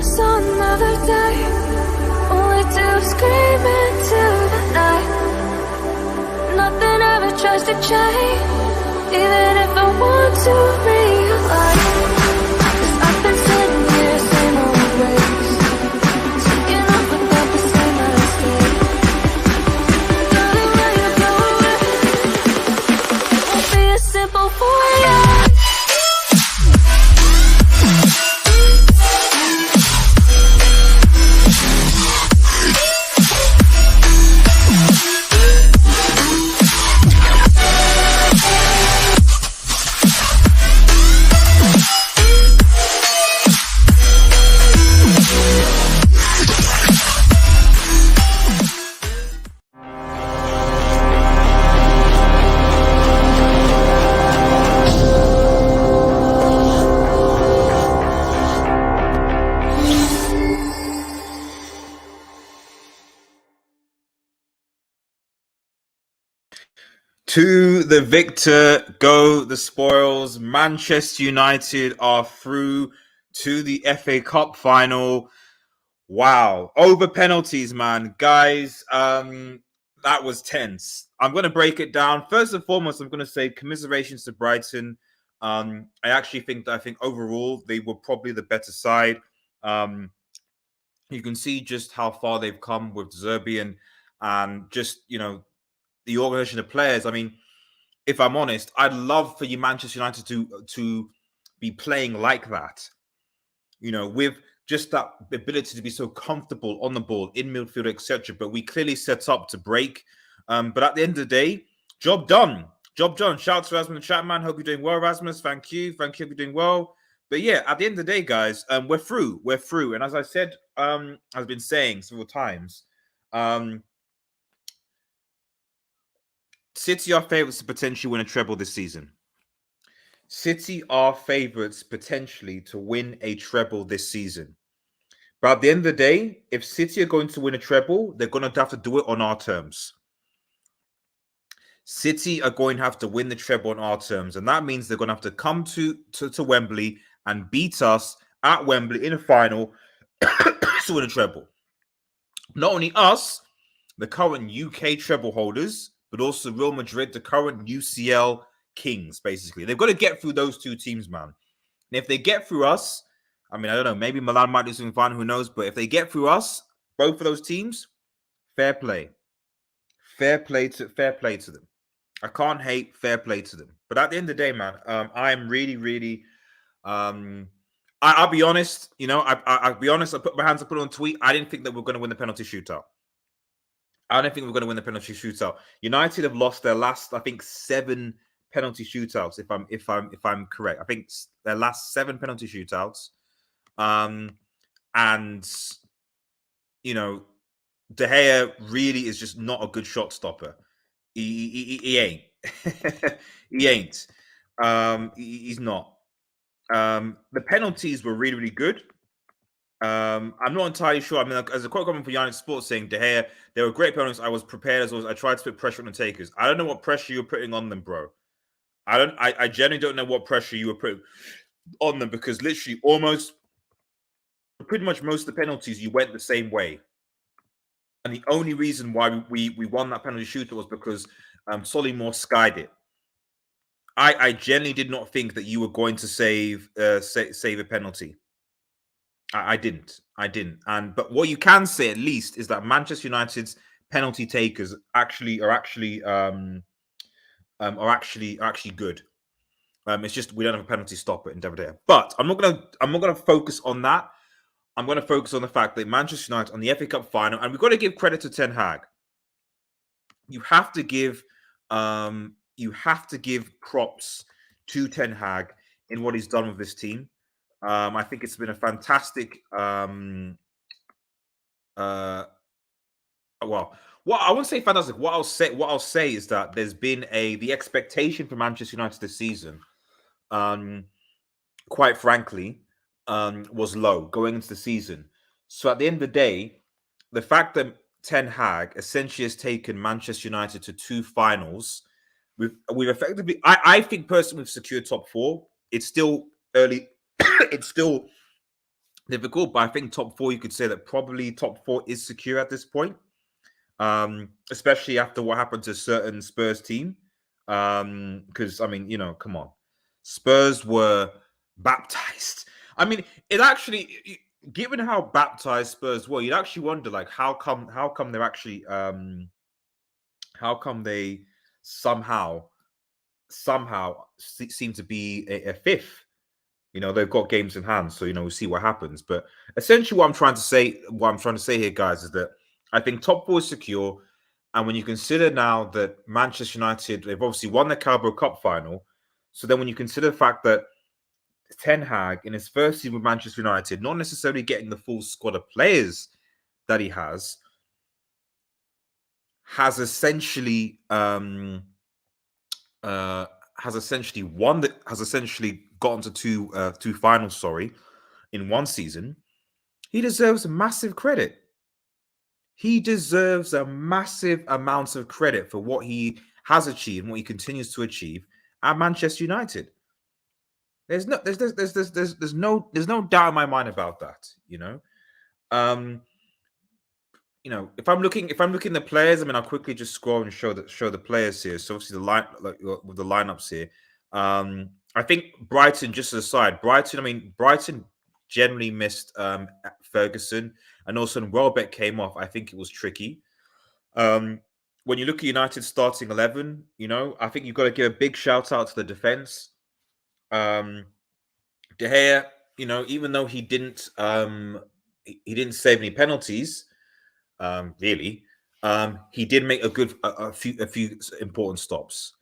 just another day, only to scream into the night. Nothing ever tries to change, even if I want to realize. 'Cause I've been sitting here, same old ways, thinking of about the same mistake. Darling, when you go away, it won't be as simple for you. To the victor go the spoils. Manchester United are through to the FA Cup final. Wow. Over penalties, man. Guys, that was tense. I'm going to break it down. First and foremost, I'm going to say commiserations to Brighton. I actually think overall they were probably the better side. You can see just how far they've come with Zerbian and just, the organization of players. I mean, if I'm honest, I'd love for you Manchester United to be playing like that, with just that ability to be so comfortable on the ball, in midfield, etc. But we clearly set up to break. But at the end of the day, job done. Job done. Shout out to Rasmus Chapman. Hope you're doing well, Rasmus. Thank you. Hope you're doing well. But yeah, at the end of the day, guys, we're through. We're through. And as I said, I've been saying several times, City are favourites to potentially win a treble this season. City are favourites potentially to win a treble this season. But at the end of the day, if City are going to win a treble, they're going to have to do it on our terms. City are going to have to win the treble on our terms. And that means they're going to have to come to Wembley and beat us at Wembley in a final to win a treble. Not only us, the current UK treble holders, but also Real Madrid, the current UCL kings, basically. They've got to get through those two teams, man. And if they get through us, I mean, I don't know, maybe Milan might do something fine, who knows? But if they get through us, both of those teams, fair play. Fair play to them. I can't hate, fair play to them. But at the end of the day, man, I am really, really... I'll be honest, I'll be honest, I put my hands up, put on a tweet. I didn't think that we're going to win the penalty shootout. I don't think we're going to win the penalty shootout. United have lost their last, I think, 7 penalty shootouts. If I'm correct, I think their last 7 penalty shootouts. And De Gea really is just not a good shot stopper. He ain't. He ain't. He's not. The penalties were really, really good. I'm not entirely sure. I mean, as a quote comment for United Sports saying, De Gea, they were great penalties. I was prepared as always. I tried to put pressure on the takers. I don't know what pressure you're putting on them, bro. I genuinely don't know what pressure you were putting on them, because literally pretty much most of the penalties you went the same way. And the only reason why we won that penalty shootout was because Solly skied it. I genuinely did not think that you were going to save a penalty. I didn't. But what you can say at least is that Manchester United's penalty takers are actually good. It's just we don't have a penalty stopper in David. But I'm not gonna focus on that. I'm going to focus on the fact that Manchester United on the FA Cup final, and we've got to give credit to Ten Hag. You have to give props to Ten Hag in what he's done with this team. I think it's been a fantastic. Well, I won't say fantastic. What I'll say is that there's been the expectation for Manchester United this season, quite frankly, was low going into the season. So at the end of the day, the fact that Ten Hag essentially has taken Manchester United to 2 finals, we've effectively, I think personally, we've secured top 4. It's still early. It's still difficult, but I think top four, you could say that probably top four is secure at this point, especially after what happened to a certain Spurs team. Because, I mean, come on. Spurs were baptized. I mean, it actually, given how baptized Spurs were, you'd actually wonder, like, how come they're actually, how come they somehow seem to be a fifth? They've got games in hand, so we'll see what happens. But essentially, what I'm trying to say here, guys, is that I think top four is secure. And when you consider now that Manchester United, they've obviously won the Carabao Cup final, so then when you consider the fact that Ten Hag in his first season with Manchester United, not necessarily getting the full squad of players that he has essentially gotten to two finals, in one season. He deserves massive credit. He deserves a massive amount of credit for what he has achieved and what he continues to achieve at Manchester United. There's no doubt in my mind about that. If I'm looking at the players, I mean, I'll quickly just scroll and show the players here. So obviously with the lineups here. I think Brighton, just as a side, Brighton generally missed Ferguson, and also when Welbeck came off, I think it was tricky. When you look at United's starting 11, I think you've got to give a big shout out to the defense. De Gea, even though he didn't save any penalties, really, he did make a few important stops.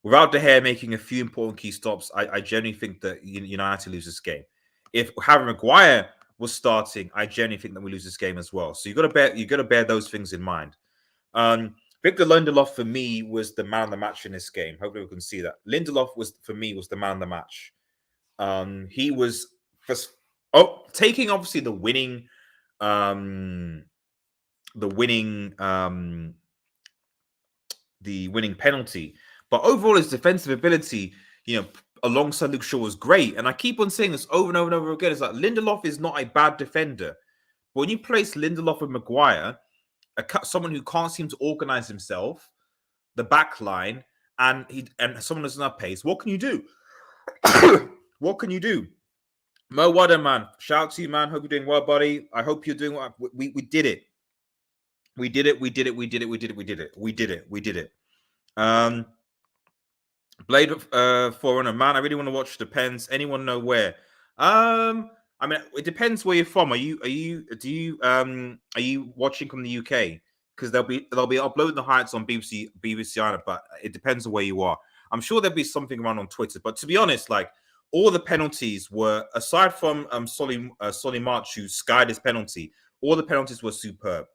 Without De Gea making a few important key stops, I genuinely think that United lose this game. If Harry Maguire was starting, I genuinely think that we lose this game as well. So you got to bear those things in mind. Victor Lindelof for me was the man of the match in this game. Hopefully we can see that. Lindelof was the man of the match. He was taking obviously the winning penalty, but overall his defensive ability, alongside Luke Shaw, was great. And I keep on saying this over and over and over again. It's like Lindelof is not a bad defender. But when you place Lindelof with Maguire, someone who can't seem to organize himself, the back line, and someone who's not pace, what can you do? What can you do? Mo Wada, man, shout out to you, man. Hope you're doing well, buddy. I hope you're doing well. We did it. We did it. Blade Forerunner, man. I really want to watch Depends. Anyone know where? I mean, it depends where you're from. Are you watching from the UK? Because they'll be uploading the highlights on BBC Ireland, but it depends on where you are. I'm sure there'll be something around on Twitter. But to be honest, like, all the penalties were, aside from Solly March, who skied his penalty, all the penalties were superb.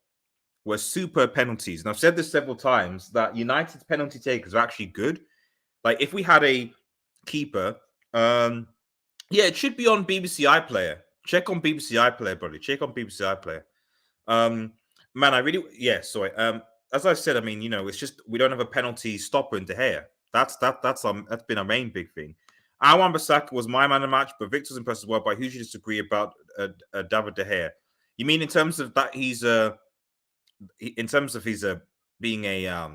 Penalties. And I've said this several times that United's penalty takers are actually good. Like, if we had a keeper, it should be on BBC iPlayer. Check on BBC iPlayer, buddy. Check on BBC iPlayer. Man, I really, sorry. As I said, I mean, it's just we don't have a penalty stopper in De Gea. That's been our main big thing. Awan Bissaka was my man of the match, but Victor's impressed as well. By who should you disagree about David De Gea? You mean in terms of that he's being a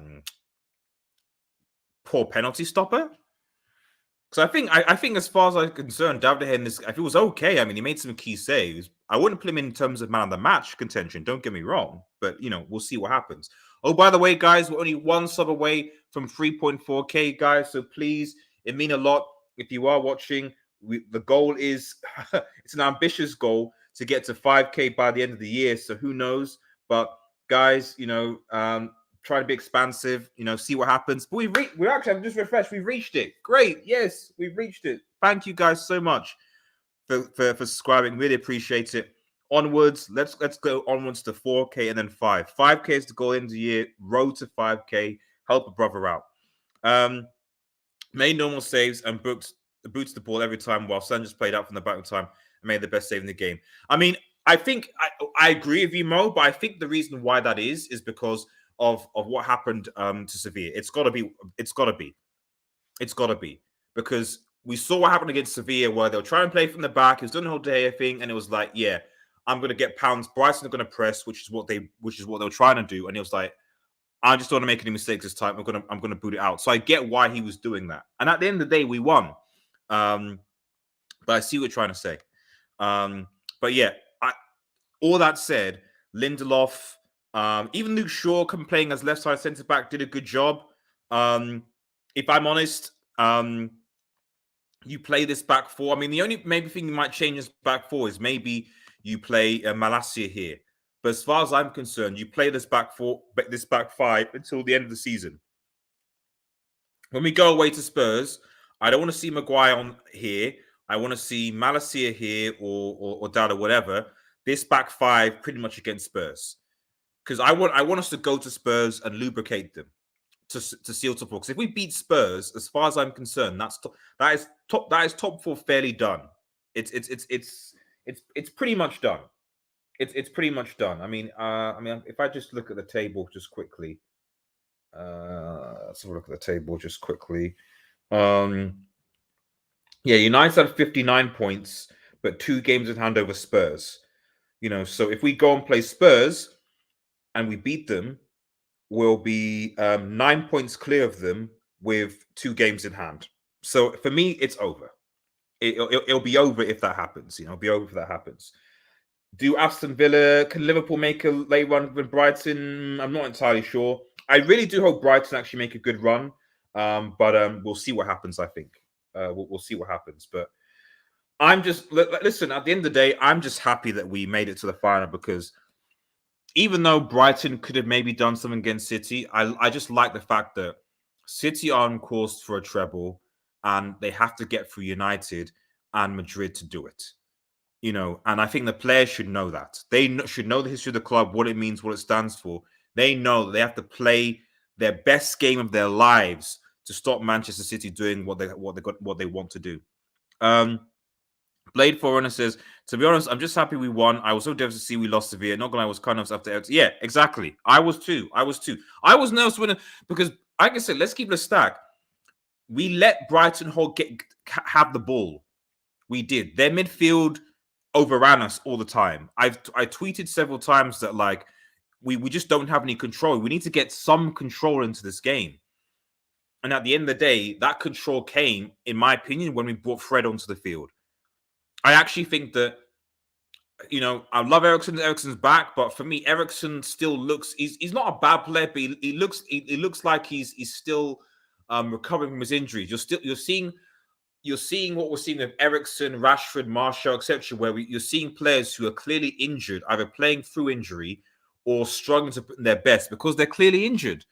poor penalty stopper? Because I think as far as I'm concerned, David De Gea in this, if it was okay, I mean, he made some key saves. I wouldn't put him in terms of man of the match contention. Don't get me wrong, but we'll see what happens. Oh, by the way, guys, we're only one sub away from 3.4K, guys. So please, it means a lot if you are watching. The goal is it's an ambitious goal to get to 5K by the end of the year. So who knows? But guys, try to be expansive, see what happens. But we actually have just refreshed. We've reached it. Great. Yes, we've reached it. Thank you guys so much for subscribing. Really appreciate it. Onwards, let's go onwards to 4K and then 5. 5K is the goal in the year. Road to 5K. Help a brother out. Made normal saves and boots the ball every time, while Sancho played out from the back of time and made the best save in the game. I mean, I think I agree with you, Mo, but I think the reason why that is because of what happened to Sevilla. It's got to be because we saw what happened against Sevilla, where they'll try and play from the back. He was doing the whole De Gea thing, and it was like, yeah, I'm going to get pounds. Brighton are going to press, which is what they were trying to do. And he was like, I just don't want to make any mistakes this time. I'm gonna boot it out. So I get why he was doing that. And at the end of the day, we won. But I see what you're trying to say. But yeah, all that said, Lindelof, even Luke Shaw playing as left side centre back did a good job. If I'm honest, you play this back four. I mean, the only maybe thing you might change this back four is maybe you play Malacia here. But as far as I'm concerned, you play this back four, this back five until the end of the season. When we go away to Spurs, I don't want to see Maguire on here. I want to see Malacia here or Dada, whatever. This back five pretty much against Spurs. Because I want us to go to Spurs and lubricate them to seal top four. Because if we beat Spurs, as far as I'm concerned, that is top four fairly done. It's pretty much done. It's pretty much done. I mean, if I just look at the table just quickly, let's have a look at the table just quickly. Yeah, United had 59 points, but 2 games in hand over Spurs. So if we go and play Spurs and we beat them, we'll be 9 points clear of them with 2 games in hand. So for me, it's over. It'll be over if that happens. It'll be over if that happens. Do Aston Villa, can Liverpool make a late run with Brighton? I'm not entirely sure. I really do hope Brighton actually make a good run. But we'll see what happens, I think. We'll see what happens. But I'm just, listen, at the end of the day, I'm just happy that we made it to the final because even though Brighton could have maybe done something against City, I just like the fact that City are on course for a treble and they have to get through United and Madrid to do it. And I think the players should know that. They should know the history of the club, what it means, what it stands for. They know that they have to play their best game of their lives to stop Manchester City doing what they want to do. Blade Forerunner says, to be honest, I'm just happy we won. I was so devastated to see we lost Sevilla. Not gonna lie, I was kind of after Everton. Yeah, exactly. I was too. I was nervous because, like I said, let's keep it a stack. We let Brighton have the ball. We did. Their midfield overran us all the time. I tweeted several times that we just don't have any control. We need to get some control into this game. And at the end of the day, that control came, in my opinion, when we brought Fred onto the field. I actually think that, I love Eriksen. Eriksen's back, but for me, Eriksen still looks, he's not a bad player, but he looks like he's still recovering from his injuries. You're seeing what we're seeing with Eriksen, Rashford, Martial, etc., where you're seeing players who are clearly injured, either playing through injury or struggling to put in their best because they're clearly injured.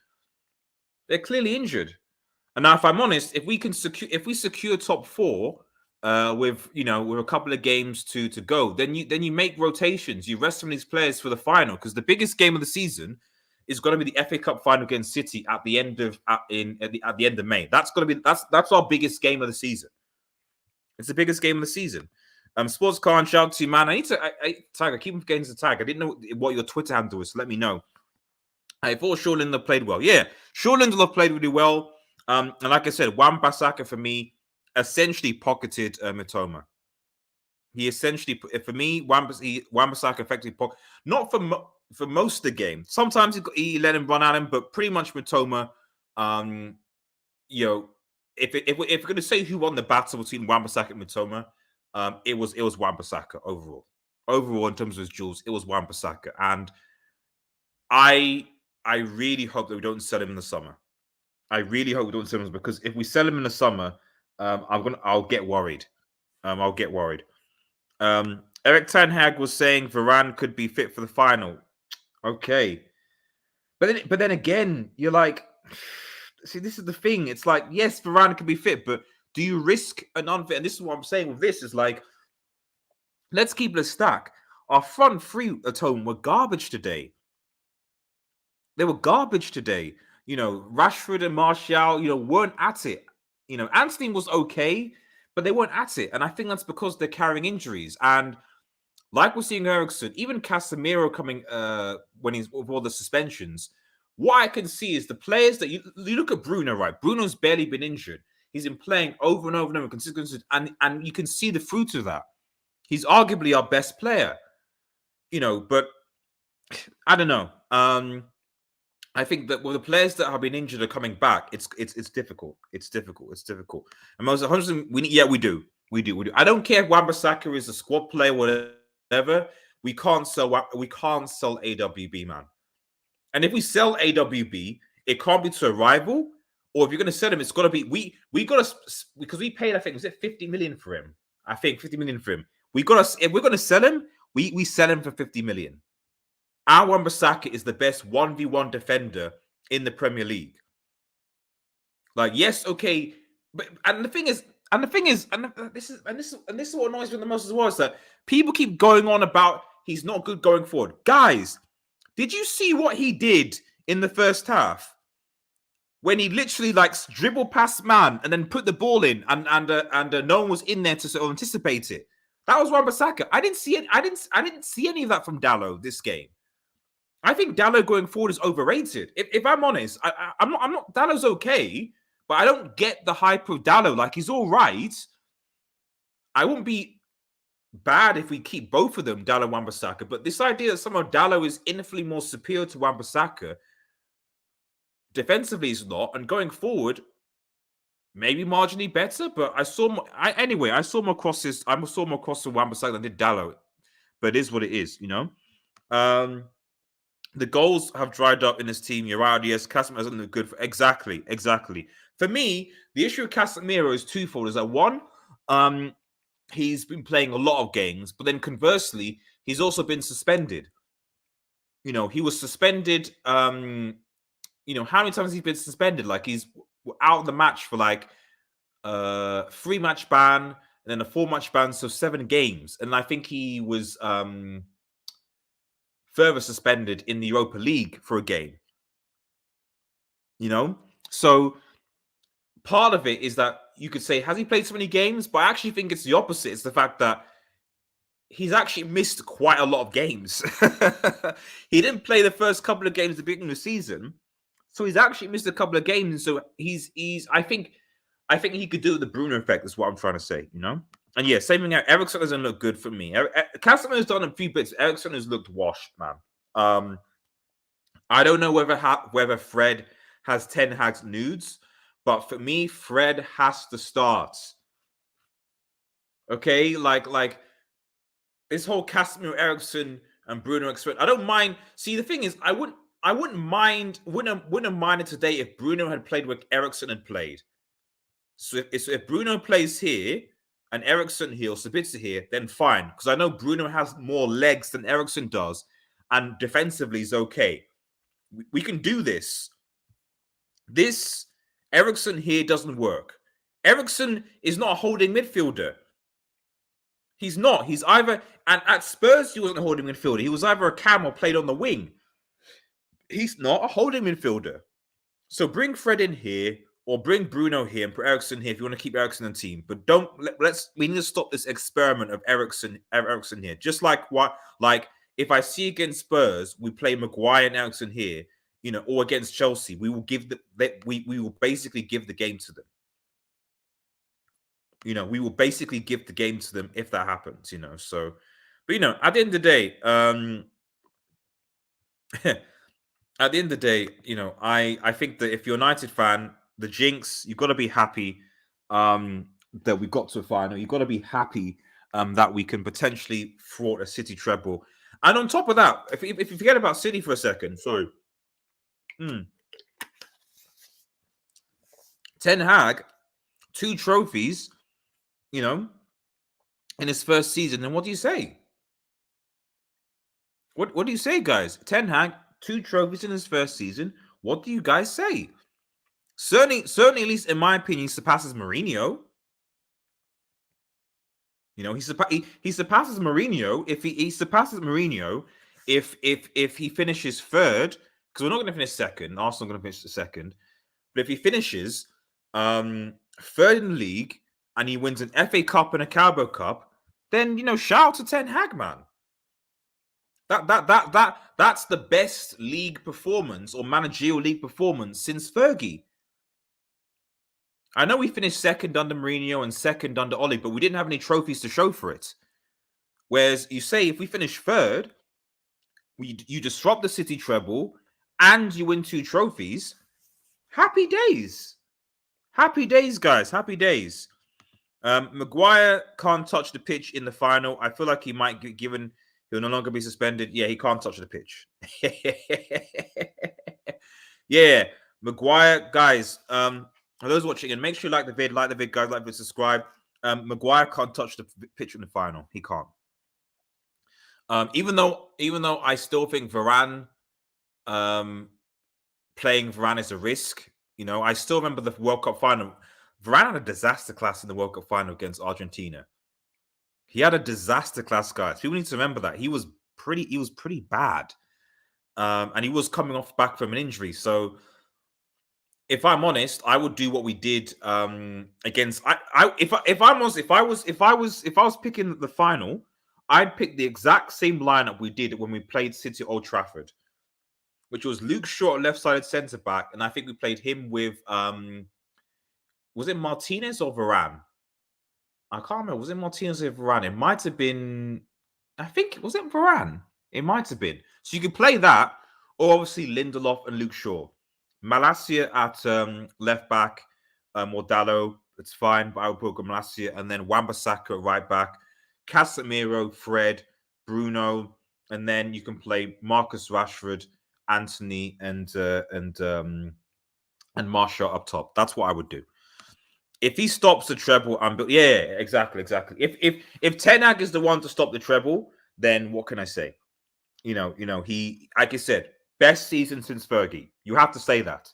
They're clearly injured. And now, if I'm honest, if we secure top 4 with a couple of games to go, then you make rotations. You rest some of these players for the final because the biggest game of the season is going to be the FA Cup final against City at the end of May. That's going to be that's our biggest game of the season. It's the biggest game of the season. Sports Car and shout to you, man. I need to Tiger, keep forgetting to tag. I didn't know what your Twitter handle was, so let me know. I thought Shaw Lindelof played well. Yeah, Shaw Lindelof played really well. And like I said, Wan-Bissaka for me essentially pocketed Mitoma. He essentially, for me, Wan-Bissaka effectively pocketed. Not for most of the game. Sometimes he let him run at him, but pretty much Mitoma, if we're going to say who won the battle between Wan-Bissaka and Mitoma, it was Wan-Bissaka overall. Overall, in terms of his duels, it was Wan-Bissaka. And I really hope that we don't sell him in the summer. I really hope we don't sell him because if we sell him in the summer, I'll get worried. I'll get worried. Eric Ten Hag was saying Varane could be fit for the final. Okay, but then again, you're like, see, this is the thing. It's like, yes, Varane could be fit, but do you risk an unfit? And this is what I'm saying with this is like, let's keep it a stack. Our front three at home were garbage today. They were garbage today. Rashford and Martial, weren't at it. Anthony was okay, but they weren't at it. And I think that's because they're carrying injuries. And like we're seeing Eriksen, even Casemiro coming when he's with all the suspensions, what I can see is the players that you look at Bruno, right? Bruno's barely been injured. He's been playing over and over and over consistently, and you can see the fruit of that. He's arguably our best player, but I don't know. I think that with the players that have been injured are coming back, it's difficult. It's difficult. And most 100, we do. I don't care if Wan-Bissaka is a squad player, whatever. We can't sell AWB, man. And if we sell AWB, it can't be to a rival. Or if you're going to sell him, it's got to be we got to, because we paid, I think, was it 50 million for him? I think 50 million for him. If we're going to sell him, we sell him for 50 million. Our Wan-Bissaka is the best 1v1 defender in the Premier League. Like, yes, okay, but this is what annoys me the most as well, is that people keep going on about he's not good going forward. Guys, did you see what he did in the first half? When he literally dribbled past man and then put the ball in, and no one was in there to sort of anticipate it. That was Wan-Bissaka. I didn't see it. I didn't see any of that from Dalot this game. I think Dalot going forward is overrated. If I'm honest, I'm not. Dalot's okay, but I don't get the hype of Dalot. Like, he's all right. I wouldn't be bad if we keep both of them, Dalot and Wan-Bissaka. But this idea that somehow Dalot is infinitely more superior to Wan-Bissaka, defensively is not, and going forward, maybe marginally better. But I saw more crosses. I saw more crosses to Wan-Bissaka than did Dalot. But it is what it is, The goals have dried up in this team. You're right. Yes, Casemiro doesn't look good. Exactly. For me, the issue with Casemiro is twofold. Is that one, he's been playing a lot of games, but then conversely, he's also been suspended. He was suspended. How many times has he been suspended? Like, he's out of the match for 3-match ban and then a 4-match ban, so 7 games. And I think he was further suspended in the Europa League for a game. So part of it is that you could say, has he played so many games? But I actually think it's the opposite. It's the fact that he's actually missed quite a lot of games. He didn't play the first couple of games at the beginning of the season, so he's actually missed a couple of games. And so he's I think he could do the Bruno effect. Is what I'm trying to say, And yeah, same thing. Eriksen doesn't look good for me. Casemiro's done a few bits. Eriksen has looked washed, man. I don't know whether Fred has Ten Hag's nudes, but for me, Fred has to start. Okay, like this whole Casemiro, Eriksen, and Bruno experiment. I don't mind. See, the thing is, I wouldn't mind it today if Bruno had played with Eriksen had played. So if Bruno plays here and Eriksen here or Sabitzer here, then fine. Because I know Bruno has more legs than Eriksen does, and defensively is okay. We can do this. This Eriksen here doesn't work. Eriksen is not a holding midfielder. He's not. He's either, and at Spurs, he wasn't a holding midfielder. He was either a cam or played on the wing. He's not a holding midfielder. So bring Fred in here, or bring Bruno here and put Eriksen here if you want to keep Eriksen in the team. But we need to stop this experiment of Eriksen here. Just like if I see against Spurs, we play Maguire and Eriksen here, or against Chelsea, we will we will basically give the game to them. We will basically give the game to them if that happens, So, but at the end of the day, I think that if you're a United fan, the jinx, you've got to be happy that we got to a final. You've got to be happy that we can potentially thwart a City treble. And on top of that, if you forget about City for a second, sorry. Ten Hag, 2 trophies, in his first season. And what do you say? What do you say, guys? Ten Hag, 2 trophies in his first season. What do you guys say? Certainly, at least in my opinion, he surpasses Mourinho. He surpasses Mourinho if he surpasses Mourinho if he finishes third, because we're not going to finish second. Arsenal are going to finish the second, but if he finishes third in the league and he wins an FA Cup and a Carabao Cup, then shout out to Ten Hag, man. That's the best league performance or managerial league performance since Fergie. I know we finished second under Mourinho and second under Oli, but we didn't have any trophies to show for it. Whereas you say if we finish third, you disrupt the City treble and you win 2 trophies. Happy days. Happy days, guys. Happy days. Maguire can't touch the pitch in the final. I feel like he might get given. He'll no longer be suspended. Yeah, he can't touch the pitch. Yeah, Maguire, guys. For those watching, and make sure you like the vid, guys, like the vid, subscribe. Maguire can't touch the pitch in the final. He can't. Even though I still think Varane, playing Varane is a risk. You know, I still remember the World Cup final. Varane had a disaster class in the World Cup final against Argentina. He had a disaster class, guys. People need to remember that he was pretty bad, and he was coming off back from an injury. So, if I'm honest, I would do what we did against. If I was picking the final, I'd pick the exact same lineup we did when we played City at Old Trafford, which was Luke Shaw at left-sided centre back, and I think we played him with was it Martinez or Varane? I can't remember. Was it Martinez or Varane? It might have been. I think was it Varane. It might have been. So you could play that, or obviously Lindelof and Luke Shaw. Malacia at left back, Mordallo. It's fine, but I would put Malacia, and then Wan-Bissaka at right back, Casemiro, Fred, Bruno, and then you can play Marcus Rashford, Anthony, and Martial up top. That's what I would do. If he stops the treble, exactly. If Ten Hag is the one to stop the treble, then what can I say? He, like I said, best season since Fergie. You have to say that.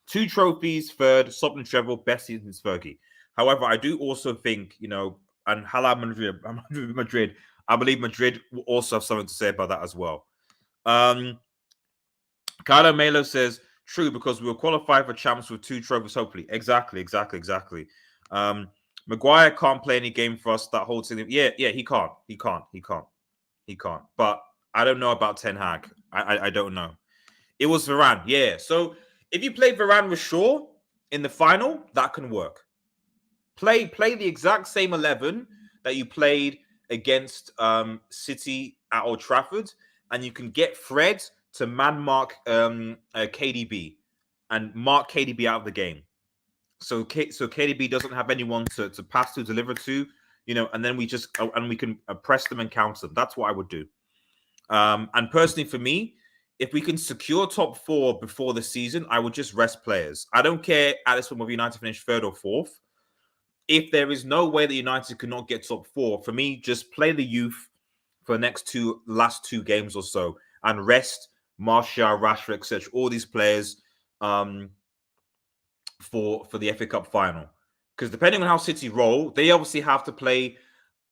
2 trophies, third, stopping the treble, best season since Fergie. However, I do also think, and Hala Madrid, I believe Madrid will also have something to say about that as well. Carlo Melo says, true, because we will qualify for champs with 2 trophies, hopefully. Exactly. Maguire can't play any game for us that whole team. Yeah, he can't. But I don't know about Ten Hag. I don't know. It was Varane. Yeah. So if you play Varane with Shaw in the final, that can work. Play the exact same 11 that you played against City at Old Trafford, and you can get Fred to man mark KDB and mark KDB out of the game. So KDB doesn't have anyone to pass to, deliver to, and then we can press them and counter them. That's what I would do. And personally, for me, if we can secure top 4 before the season, I would just rest players. I don't care at this point whether United finish 3rd or 4th. If there is no way that United cannot get top 4, for me, just play the youth for the last 2 games or so and rest Martial, Rashford, etc. All these players for the FA Cup final. Because depending on how City roll, they obviously have to play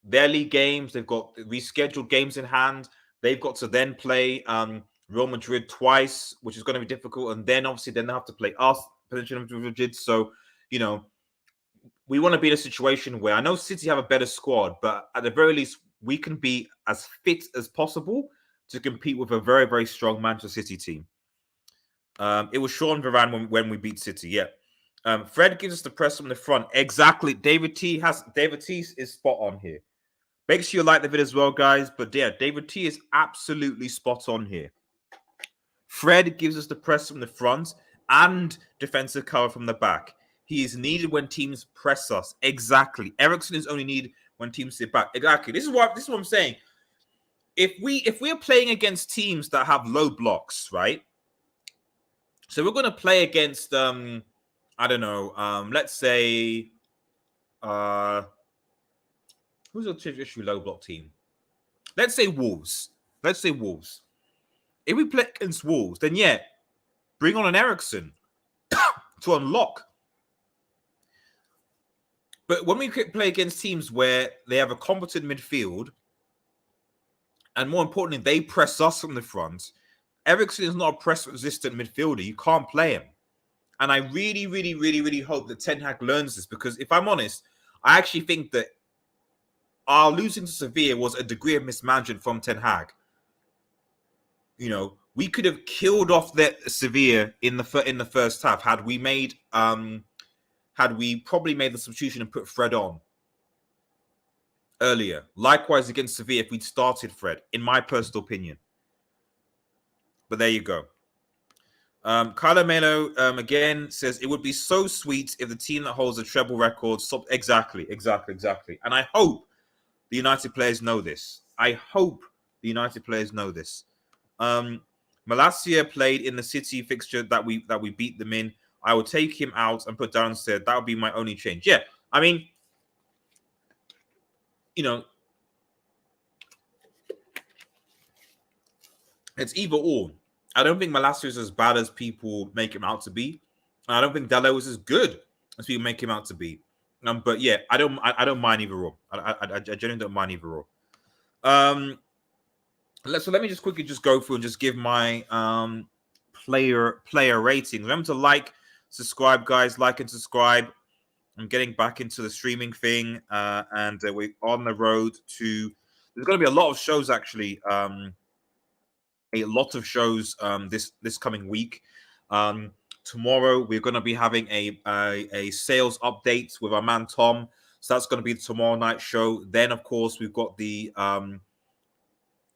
their league games. They've got rescheduled games in hand. They've got to then play Real Madrid twice, which is going to be difficult. And then obviously they have to play us, potentially Madrid. So, we want to be in a situation where I know City have a better squad, but at the very least, we can be as fit as possible to compete with a very, very strong Manchester City team. It was Sean Varane when we beat City, yeah. Fred gives us the press from the front. Exactly. David T is spot on here. Make sure you like the video as well, guys. But yeah, David T is absolutely spot on here. Fred gives us the press from the front and defensive cover from the back. He is needed when teams press us. Exactly. Eriksen is only needed when teams sit back. Exactly. This is what I'm saying. If we are playing against teams that have low blocks, right? So we're going to play against I don't know. Let's say who's a traditional low block team? Let's say Wolves. If we play against Wolves, then yeah, bring on an Eriksen to unlock. But when we play against teams where they have a competent midfield, and more importantly, they press us from the front, Eriksen is not a press-resistant midfielder. You can't play him. And I really, really, really, really hope that Ten Hag learns this, because if I'm honest, I actually think that our losing to Sevilla was a degree of mismanagement from Ten Hag. We could have killed off Sevilla in the first half had we made had we probably made the substitution and put Fred on earlier. Likewise against Sevilla, if we'd started Fred, in my personal opinion. But there you go. Kyler Melo again says it would be so sweet if the team that holds the treble record stopped. Exactly. And I hope the United players know this. Malacia played in the City fixture that we beat them in. I would take him out and put downstairs. That would be my only change. Yeah, I mean, you know, it's either or. I don't think Malacia is as bad as people make him out to be. I don't think Dalot is as good as people make him out to be. But yeah, I don't mind either or. I genuinely don't mind either or. So let me just quickly just go through and just give my player ratings. Remember to like, subscribe, guys. Like and subscribe. I'm getting back into the streaming thing, and we're on the road to. There's going to be a lot of shows actually. A lot of shows this coming week. Tomorrow we're going to be having a sales update with our man Tom. So that's going to be the tomorrow night show. Then of course we've got the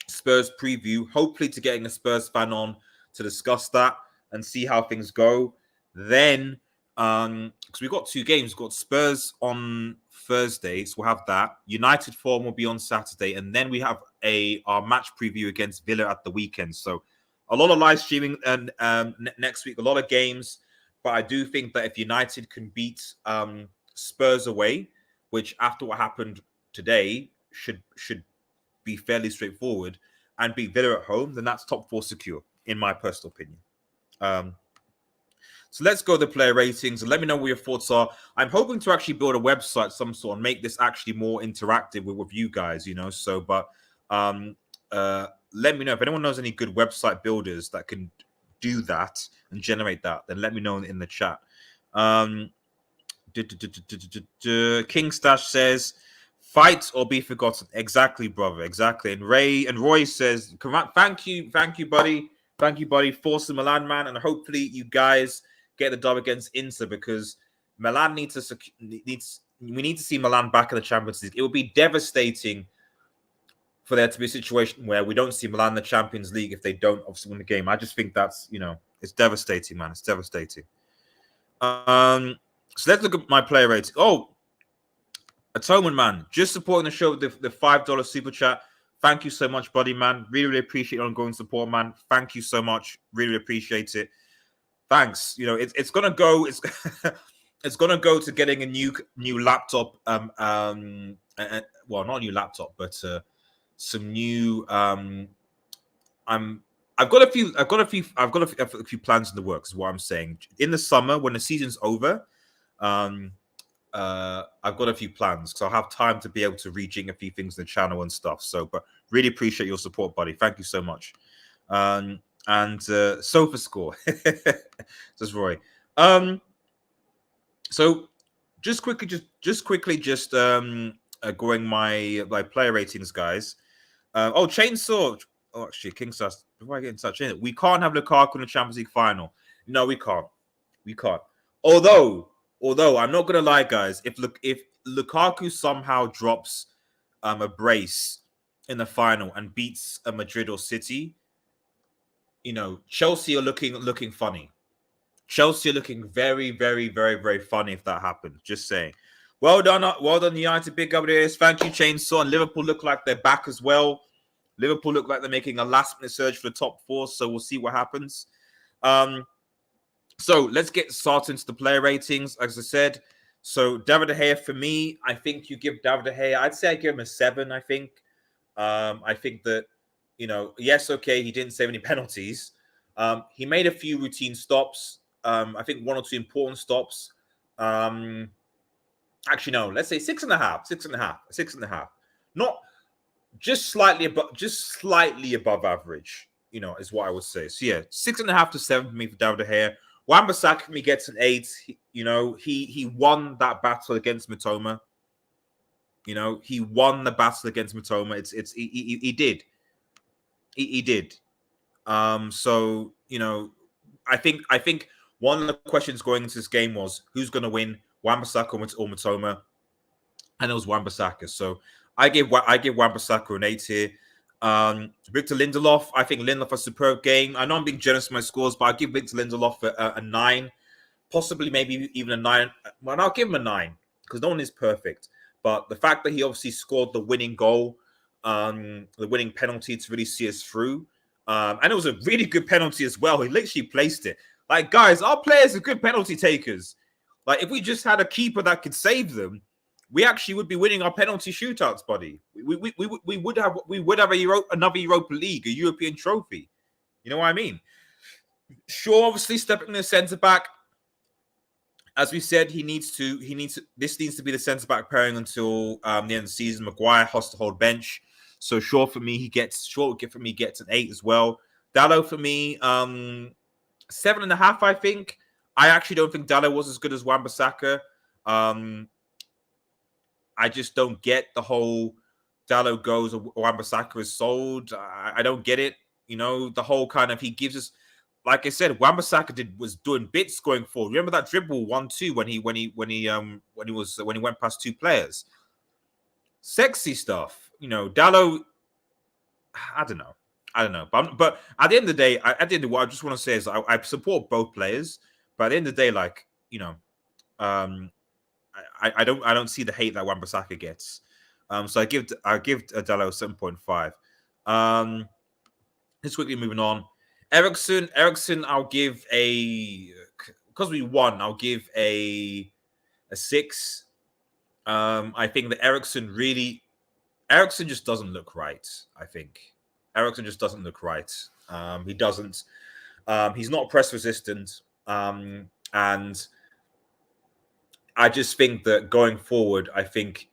Spurs preview. Hopefully to getting a Spurs fan on to discuss that and see how things go. Then because we've got 2 games, we've got Spurs on Thursday, so we'll have that. United form will be on Saturday, and then we have our match preview against Villa at the weekend. So a lot of live streaming and next week, a lot of games. But I do think that if United can beat Spurs away, which after what happened today should be fairly straightforward, and beat Villa at home, then that's top 4 secure, in my personal opinion. So let's go to the player ratings and let me know what your thoughts are. I'm hoping to actually build a website of some sort and make this actually more interactive with you guys, you know. So, but let me know if anyone knows any good website builders that can do that and generate that. Then let me know in the chat. King Stash says, "Fight or be forgotten." Exactly, brother. Exactly. And Roy says, "Thank you, buddy. Thank you, buddy. Force the Milan, man, and hopefully you guys get the dub against Inter because Milan we need to see Milan back in the Champions League. It would be devastating for there to be a situation where we don't see Milan in the Champions League if they don't obviously win the game. I just think that's, it's devastating, man. It's devastating. So let's look at my player rating. Oh, Atonement, man. Just supporting the show with the $5 super chat. Thank you so much, buddy, man. Really, really appreciate your ongoing support, man. Thank you so much. Really appreciate it. Thanks. It's gonna go. It's gonna go to getting a new laptop. Well, not a new laptop, but some new. I've got a few plans in the works. Is what I'm saying. In the summer, when the season's over, I've got a few plans because I'll have time to be able to rejig a few things in the channel and stuff. So, but really appreciate your support, buddy. Thank you so much. And Sofa Score. Says Roy. So just quickly going my player ratings, guys. Chainsaw. Oh, actually, King Sus, before I get in touch, we can't have Lukaku in the Champions League final. No, we can't. Although I'm not gonna lie, guys, if Lukaku somehow drops a brace in the final and beats a Madrid or City, Chelsea are looking funny. Chelsea are looking very, very, very, very funny if that happens. Just saying. Well done, United. Big up there. Thank you, Chainsaw. And Liverpool look like they're back as well. Liverpool look like they're making a last-minute surge for the top 4, so we'll see what happens. So let's get started into the player ratings. As I said, so David De Gea, for me, I think you give David De Gea, I'd say I give him a 7, I think. I think that, yes, okay, he didn't save any penalties. He made a few routine stops. I think 1 or 2 important stops. Actually, no, let's say 6.5. Not just slightly above average, is what I would say. So yeah, 6.5 to 7 for me for David De Gea. Wan-Bissaka for me gets an 8. He won that battle against Mitoma. He won the battle against Mitoma. He did. He did. So I think one of the questions going into this game was who's going to win. Wan-Bissaka or Matoma, and it was Wan-Bissaka. So I give Wan-Bissaka an 8 here. Victor Lindelof, I think Lindelof a superb game. I know I'm being generous with my scores, but I'll give Victor Lindelof a 9, possibly maybe even a 9. Well, I'll give him a 9 because no one is perfect. But the fact that he obviously scored the winning goal, the winning penalty to really see us through, and it was a really good penalty as well. He literally placed it. Like, guys, our players are good penalty takers. Like, if we just had a keeper that could save them, we actually would be winning our penalty shootouts, buddy. We would have another Europa League, a European trophy. You know what I mean? Sure, obviously stepping in the centre back. As we said, this needs to be the centre back pairing until the end of the season. Maguire has to hold bench. So Shaw for me, gets an 8 as well. Dalot for me, 7.5, I think. I actually don't think Dalot was as good as Wan-Bissaka. I just don't get the whole Dalot goes or Wan-Bissaka is sold. I don't get it. You know, the whole kind of, he gives us, like I said, Wan-Bissaka was doing bits going forward. Remember that dribble 1-2 when he went past 2 players. Sexy stuff. You know, Dalot, I don't know. But at the end of the day, what I just want to say is I support both players. But at the end of the day, like, you know, I don't see the hate that Wan-Bissaka gets. So I give Dalot 7.5. Let's quickly moving on. Eriksen, I'll give because we won, I'll give a 6. I think that Eriksen just doesn't look right. I think Eriksen just doesn't look right. He doesn't. He's not press resistant. And I just think that going forward, I think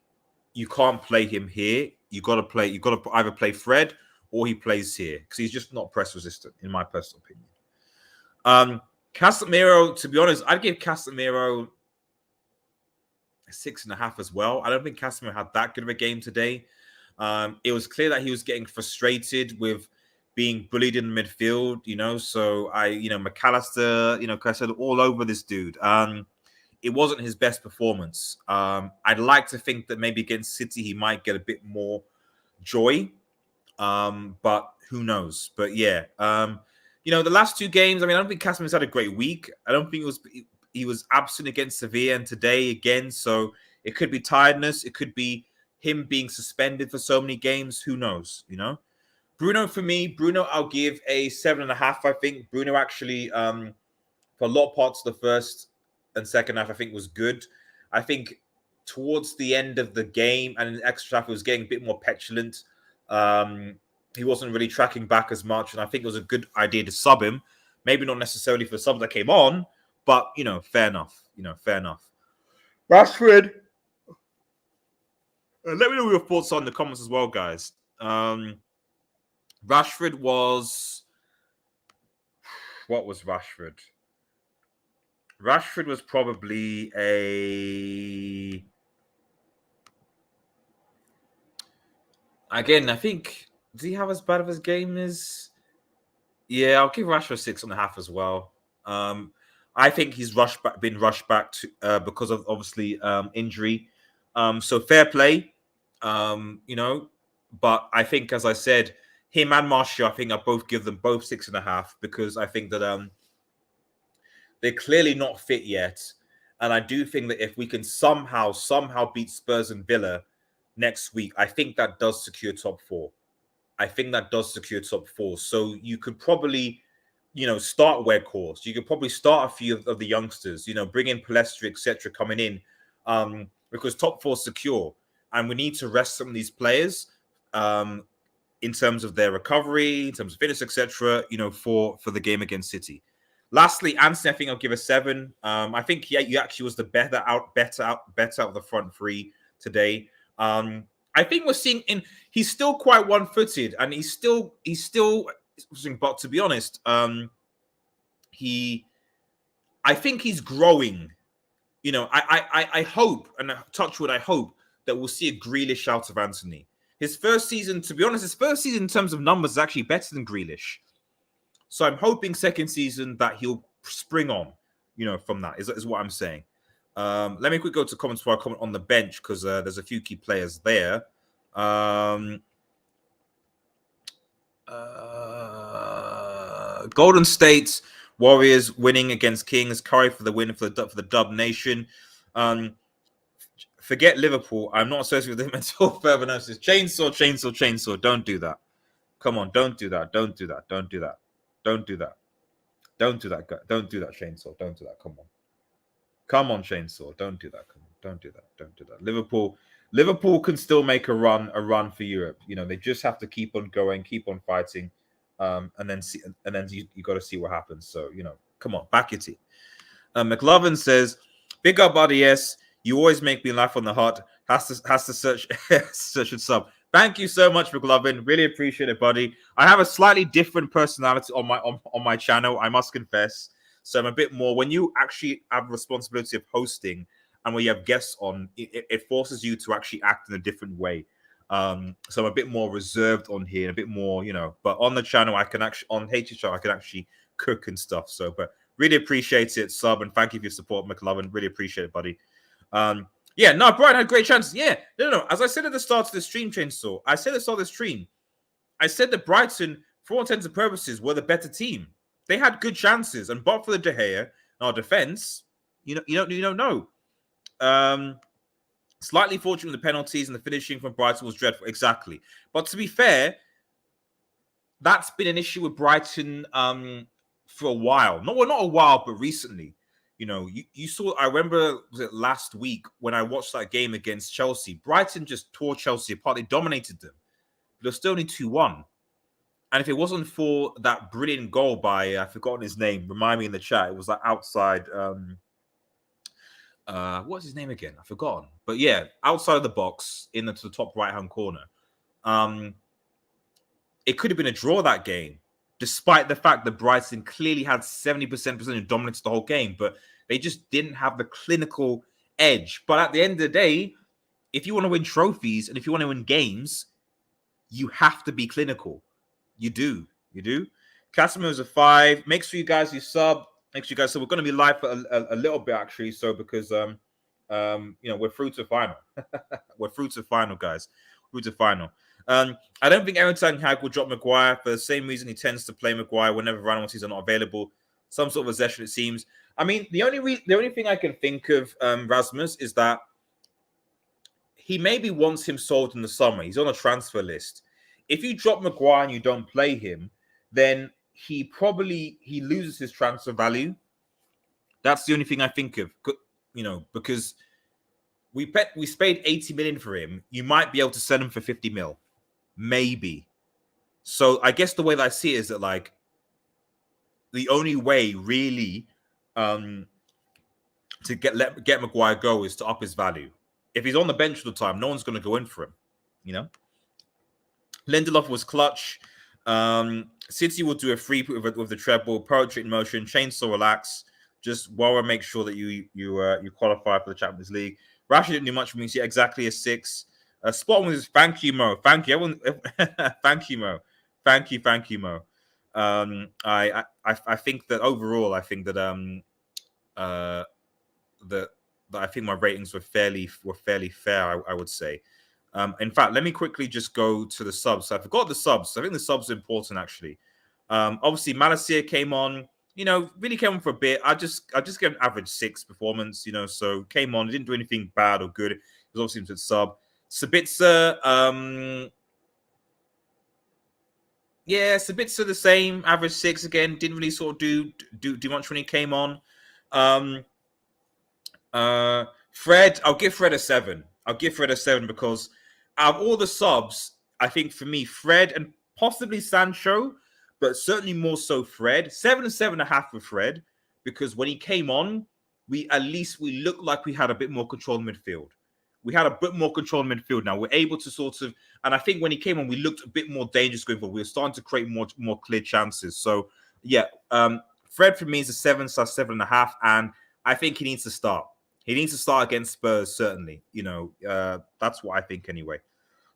you can't play him here. You got to either play Fred or he plays here because he's just not press resistant, in my personal opinion. Casemiro, to be honest, I'd give Casemiro a 6.5 as well. I don't think Casemiro had that good of a game today. It was clear that he was getting frustrated with being bullied in the midfield, you know. So McAllister, I said all over this dude. It wasn't his best performance. I'd like to think that maybe against City he might get a bit more joy. But who knows? But yeah, the last 2 games, I don't think Casemiro's had a great week. I don't think he was absent against Sevilla and today again. So it could be tiredness. It could be him being suspended for so many games. Who knows? Bruno, for me, I'll give a 7.5. I think Bruno actually, for a lot of parts of the first and second half, I think was good. I think towards the end of the game and in the extra half, he was getting a bit more petulant. He wasn't really tracking back as much, and I think it was a good idea to sub him. Maybe not necessarily for the sub that came on, but fair enough. Fair enough. Rashford. Let me know your thoughts on the comments as well, guys. Rashford was... What was Rashford? Rashford was probably a... Again, I think... Does he have as bad of his game as... Yeah, I'll give Rashford 6.5 as well. I think he's been rushed back to because of, obviously, injury. So fair play, But I think, as I said, him and Martial, I think I both give them both 6.5 because I think that they're clearly not fit yet. And I do think that if we can somehow beat Spurs and Villa next week, I think that does secure top 4. So you could probably, start Weghorst. You could probably start a few of the youngsters, bring in Palestra, etc., coming in, because top 4 is secure. And we need to rest some of these players in terms of their recovery, in terms of fitness, etc., for the game against City. Lastly, Anthony, I think I'll give a 7. I think he actually was the better out of the front 3 today. I think we're seeing he's still quite one-footed, and he's still. But to be honest, I think he's growing. I hope, and touch wood, I hope that we'll see a Grealish out of Anthony. His first season, to be honest, in terms of numbers is actually better than Grealish. So I'm hoping second season that he'll spring on, from that is what I'm saying. Let me quickly go to comments before I comment on the bench because there's a few key players there. Golden State Warriors winning against Kings. Curry for the win for the Dub Nation. Forget Liverpool. I'm not associated with them until further notice. Chainsaw. Don't do that. Come on, don't do that. Don't do that. Don't do that. Don't do that. Don't do that. Don't do that, Chainsaw. Don't do that. Come on. Come on, Chainsaw. Don't do that. Come on. Don't do that. Don't do that. Liverpool can still make a run for Europe. You know, they just have to keep on going, keep on fighting, and then you got to see what happens. So, you know, come on, back your team. McLovin says, "Big up, RDS. You always make me laugh on the heart. Has to search and sub. Thank you so much, McLovin. Really appreciate it, buddy. I have a slightly different personality on my channel, I must confess. So I'm a bit more, when you actually have responsibility of hosting and when you have guests on, it forces you to actually act in a different way. So I'm a bit more reserved on here, a bit more, you know, but on the channel, I can actually, on HHR, I can actually cook and stuff. So, but really appreciate it, sub, and thank you for your support, McLovin. Really appreciate it, buddy. Yeah, no, Brighton had great chances. Yeah, no. As I said at the start of the stream, Chainsaw, I said at the start of the stream, I said that Brighton, for all intents and purposes, were the better team. They had good chances, and but for the De Gea, our defense, you don't know. Slightly fortunate with the penalties and the finishing from Brighton was dreadful. Exactly, but to be fair, that's been an issue with Brighton for a while. Not a while, but recently. You know, you saw, I remember, was it last week when I watched that game against Chelsea? Brighton just tore Chelsea apart. They dominated them. But they're still only 2-1. And if it wasn't for that brilliant goal by, I've forgotten his name, remind me in the chat, it was that outside, what's his name again? I've forgotten. But yeah, outside of the box, to the top right-hand corner. It could have been a draw that game, despite the fact that Brighton clearly had 70% dominance the whole game, but they just didn't have the clinical edge. But at the end of the day, if you want to win trophies and if you want to win games, you have to be clinical. You do. Casimir's a 5. Make sure you guys sub. Make sure you guys. So we're going to be live for a little bit actually. So because you know, we're through to final. We're through to final, guys. Through to final. I don't think Aaron Ten Hag will drop Maguire for the same reason he tends to play Maguire whenever Ranotis are not available. Some sort of possession, it seems. I mean, the only thing I can think of, Rasmus, is that he maybe wants him sold in the summer. He's on a transfer list. If you drop Maguire and you don't play him, then he loses his transfer value. That's the only thing I think of, you know, because we paid 80 million for him. You might be able to sell him for 50 mil. Maybe. So I guess the way that I see it is that, like, the only way really to get Maguire go is to up his value. If he's on the bench all the time, no one's going to go in for him, you know? Lindelof was clutch. City will do a free put with the treble, poetry in motion, chainsaw relax. Just Warren, make sure that you qualify for the Champions League. Rashid didn't do much for me. Yeah, exactly a 6. Spot was thank you, Mo. Thank you, everyone. Thank you, Mo. Thank you, Mo. I think that overall, I think that that I think my ratings were fairly fair. I would say. In fact, let me quickly just go to the subs. So I forgot the subs. I think the subs are important actually. Obviously, Malacia came on. You know, really came on for a bit. I just gave an average 6 performance. You know, so came on, didn't do anything bad or good. It was obviously a sub. Sabitzer, yeah, Sabitzer the same, average 6 again. Didn't really sort of do much when he came on. Fred, I'll give Fred a 7. I'll give Fred a 7 because out of all the subs, I think for me, Fred and possibly Sancho, but certainly more so Fred. 7 and 7.5 for Fred, because when he came on, we looked like we had a bit more control in midfield. We had a bit more control in midfield now. We're able to sort of, and I think when he came on, we looked a bit more dangerous going forward. We were starting to create more clear chances. So yeah, Fred for me is a 7/7.5, and I think he needs to start. He needs to start against Spurs, certainly. You know, that's what I think anyway.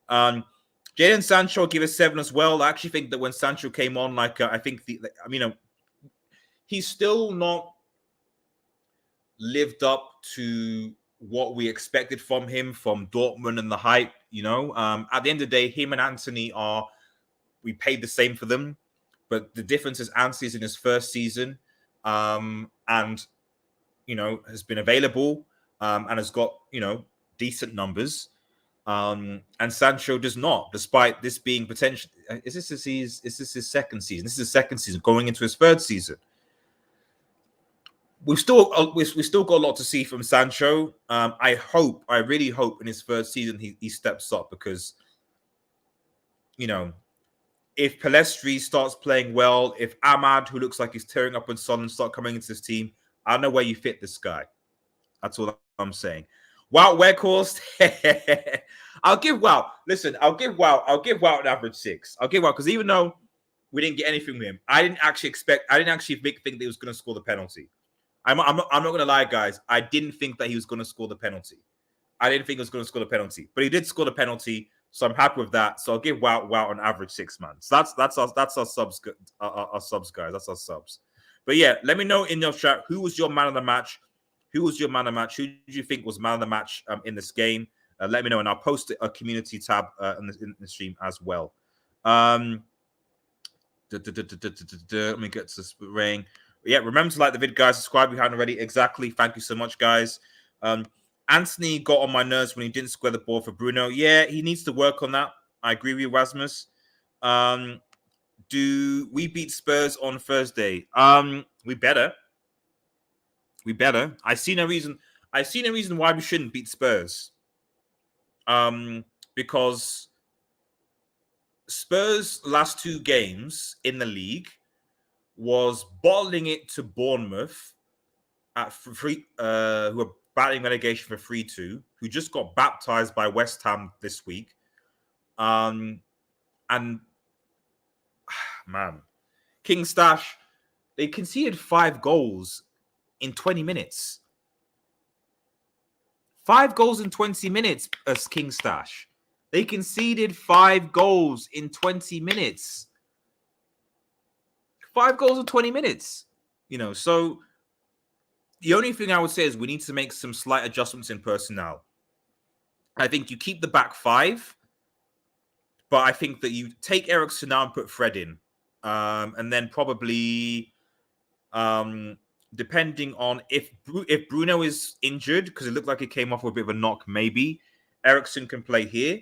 Jadon Sancho, I'll give a 7 as well. I actually think that when Sancho came on, like, I think, he's still not lived up to what we expected from him from Dortmund and the hype. At the end of the day, him and Anthony we paid the same for them, but the difference is Anthony's in his first season, and has been available, and has got decent numbers. And Sancho does not, despite this being potential. Is this his second season? This is his second season, going into his third season. We've still got a lot to see from Sancho. I really hope in his third season he steps up, because if Pelestri starts playing well, if Ahmad, who looks like he's tearing up on Son, start coming into this team, I don't know where you fit this guy. That's all I'm saying. Wout Weghorst. I'll give Wout an average 6. I'll give Wout, because even though we didn't get anything with him, I didn't actually think that he was going to score the penalty. I'm not going to lie, guys. I didn't think that he was going to score the penalty. But he did score the penalty, so I'm happy with that. So I'll give Wout an average 6, man. So that's our subs, guys. That's our subs. But yeah, let me know in your chat who was your man of the match. Who do you think was man of the match in this game? Let me know, and I'll post a community tab in the stream as well. Let me get to the ring. Yeah, remember to like the vid, guys. Subscribe if you haven't already. Exactly. Thank you so much, guys. Anthony got on my nerves when he didn't square the ball for Bruno. Yeah, he needs to work on that. I agree with you, Rasmus. Do we beat Spurs on Thursday? We better. I see no reason why we shouldn't beat Spurs. Because Spurs' last 2 games in the league was bottling it to Bournemouth at who are battling relegation for 3-2, who just got baptized by West Ham this week. And man, King Stash, they conceded 5 goals in 20 minutes. 5 goals in 20 minutes as King Stash. They conceded 5 goals in 20 minutes. 5 goals in 20 minutes. So the only thing I would say is we need to make some slight adjustments in personnel. I think you keep the back 5, but I think that you take Eriksen now and put Fred in. And then probably, depending on if Bruno is injured, because it looked like he came off with a bit of a knock, maybe Eriksen can play here,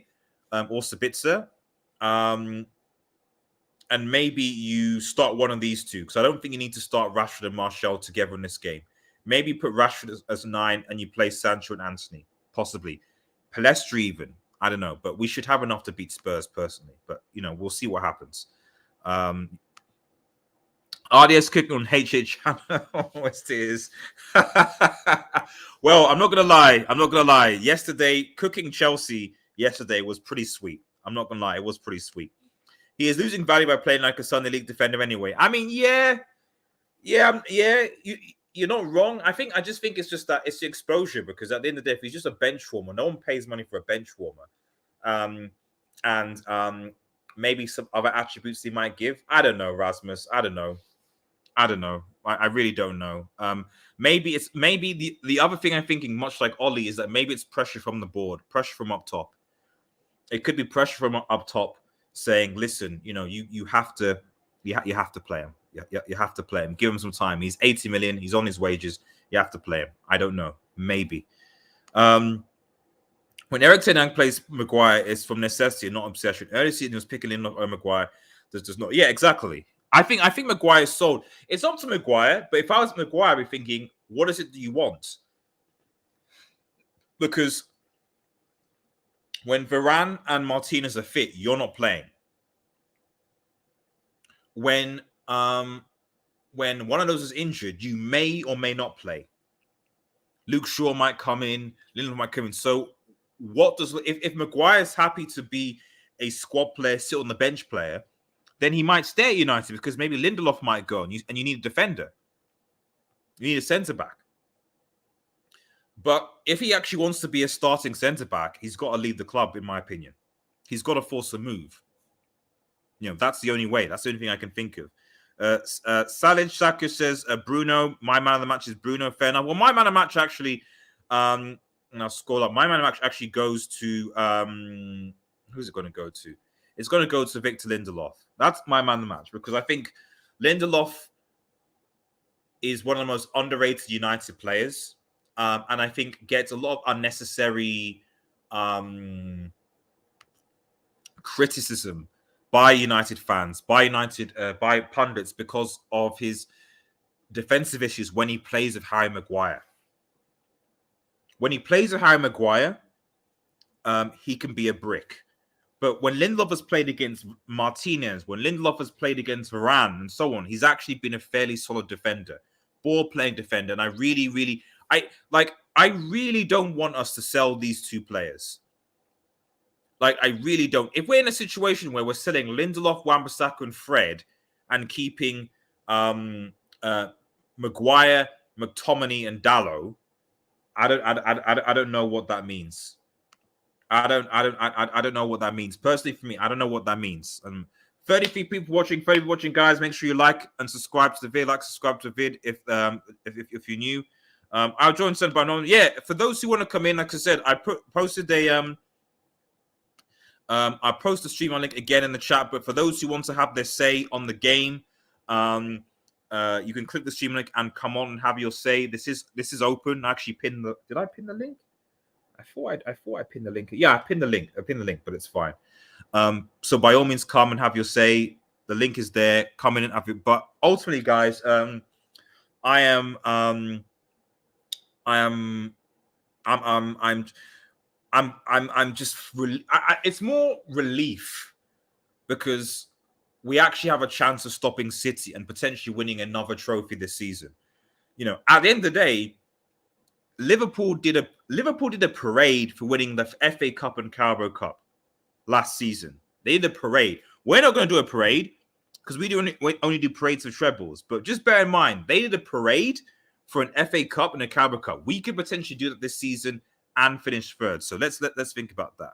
or Sabitzer. And maybe you start one of these two, because I don't think you need to start Rashford and Martial together in this game. Maybe put Rashford as 9 and you play Sancho and Anthony, possibly. Pelestri even. I don't know. But we should have enough to beat Spurs, personally. But, we'll see what happens. RDS cooking on HH channel. What's this? Well, I'm not going to lie. Yesterday, cooking Chelsea yesterday was pretty sweet. I'm not going to lie. It was pretty sweet. He is losing value by playing like a Sunday League defender anyway. I mean, yeah. You're not wrong. I just think it's just that it's the exposure, because at the end of the day, if he's just a bench warmer, no one pays money for a bench warmer. And maybe some other attributes he might give. I don't know, Rasmus. I don't know. I really don't know. Maybe the other thing I'm thinking, much like Ollie, is that maybe it's pressure from the board, pressure from up top. It could be pressure from up top saying, listen, you have to play him. You have to play him. Give him some time. He's 80 million. He's on his wages. You have to play him. I don't know. Maybe. When Erik Ten Hag plays Maguire, it's from necessity and not obsession. Early season was picking Lindelof or Maguire. Does not. Yeah, exactly. I think Maguire is sold. It's up to Maguire, but if I was Maguire, I'd be thinking, what is it that you want? Because when Varane and Martinez are fit, you're not playing. When one of those is injured, you may or may not play. Luke Shaw might come in, Lindelof might come in. So if Maguire's happy to be a squad player, sit on the bench player, then he might stay at United, because maybe Lindelof might go and you need a defender. You need a centre-back. But if he actually wants to be a starting centre-back, he's got to leave the club, in my opinion. He's got to force a move. That's the only way. That's the only thing I can think of. Salid Saka says Bruno. My man of the match is Bruno. Fair enough. Well, my man of the match actually, and I'll scroll up. My man of the match actually goes to who's it going to go to? It's going to go to Victor Lindelof. That's my man of the match because I think Lindelof is one of the most underrated United players, and I think gets a lot of unnecessary criticism by United fans, by pundits because of his defensive issues when he plays with Harry Maguire. When he plays with Harry Maguire, he can be a brick. But when Lindelof has played against Martinez, when Lindelof has played against Varane and so on, he's actually been a fairly solid defender, ball-playing defender. And I really don't want us to sell these two players. Like, I really don't. If we're in a situation where we're selling Lindelof, Wan-Bissaka, and Fred and keeping Maguire, McTominay, and Dalot, I don't know what that means. I don't know what that means. Personally, for me, I don't know what that means. 33 people watching, guys. Make sure you like and subscribe to the vid. Subscribe to the vid if you're new. I'll join some, but yeah. For those who want to come in, like I said, I posted a I post the stream link again in the chat. But for those who want to have their say on the game, you can click the stream link and come on and have your say. This is open. I actually pinned the. Did I pin the link? I thought I pinned the link. Yeah, I pinned the link, but it's fine. So by all means, come and have your say. The link is there. Come in and have it. But ultimately, guys, I'm just. It's more relief because we actually have a chance of stopping City and potentially winning another trophy this season. You know, at the end of the day, Liverpool did a parade for winning the FA Cup and Carabao Cup last season. They did a parade. We're not going to do a parade because we only do parades for trebles. But just bear in mind, they did a parade for an FA Cup and a Carabao Cup. We could potentially do that this season and finish third. So let's think about that.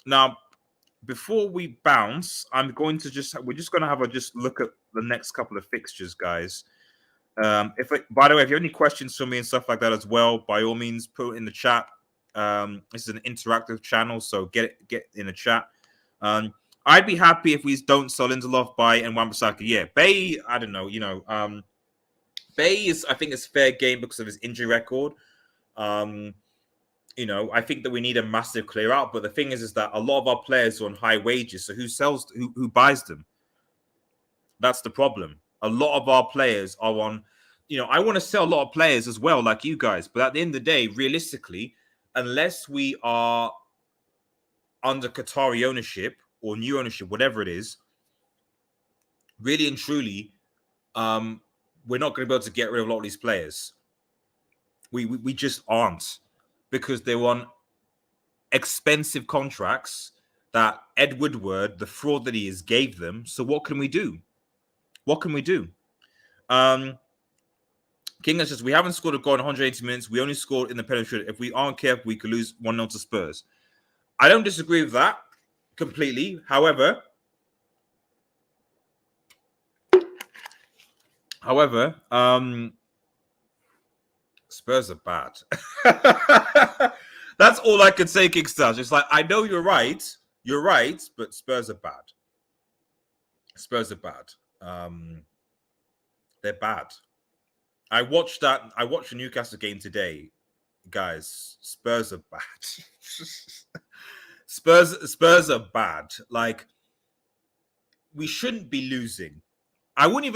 Now, before we bounce, we're just going to have a look at the next couple of fixtures, guys. By the way, if you have any questions for me and stuff like that as well, by all means, put it in the chat. This is an interactive channel, so get in the chat. I'd be happy if we don't sell Lindelof, Bailly, and Wan-Bissaka. Yeah, Bailly, I don't know. Bailly I think it's fair game because of his injury record. I think that we need a massive clear out. But the thing is that a lot of our players are on high wages. So who buys them? That's the problem. A lot of our players are on, I want to sell a lot of players as well, like you guys. But at the end of the day, realistically, unless we are under Qatari ownership or new ownership, whatever it is, really and truly, we're not going to be able to get rid of a lot of these players. We just aren't, because they're on expensive contracts that Ed Woodward, the fraud that he is, gave them. So what can we do? King says, we haven't scored a goal in 180 minutes. We only scored in the penalty. If we aren't careful, we could lose 1-0 to Spurs. I don't disagree with that completely. However, Spurs are bad. That's all I could say, Kickstars. It's like, I know you're right, but Spurs are bad. They're bad. I watched the Newcastle game today, guys. Spurs are bad. Spurs are bad. Like, we shouldn't be losing. I wouldn't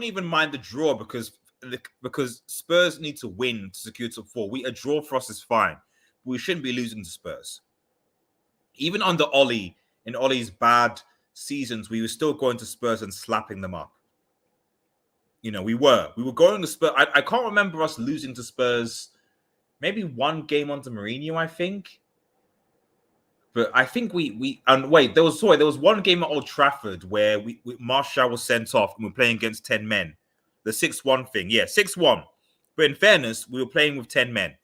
even mind the draw because Spurs need to win to secure top 4. A draw for us is fine. We shouldn't be losing to Spurs. Even under Ollie, in Ollie's bad seasons, we were still going to Spurs and slapping them up. We were going to Spurs. I can't remember us losing to Spurs. Maybe one game under Mourinho, I think. But I think there was one game at Old Trafford where Martial was sent off and we're playing against 10 men. The 6-1 thing. Yeah, 6-1. But in fairness, we were playing with 10 men.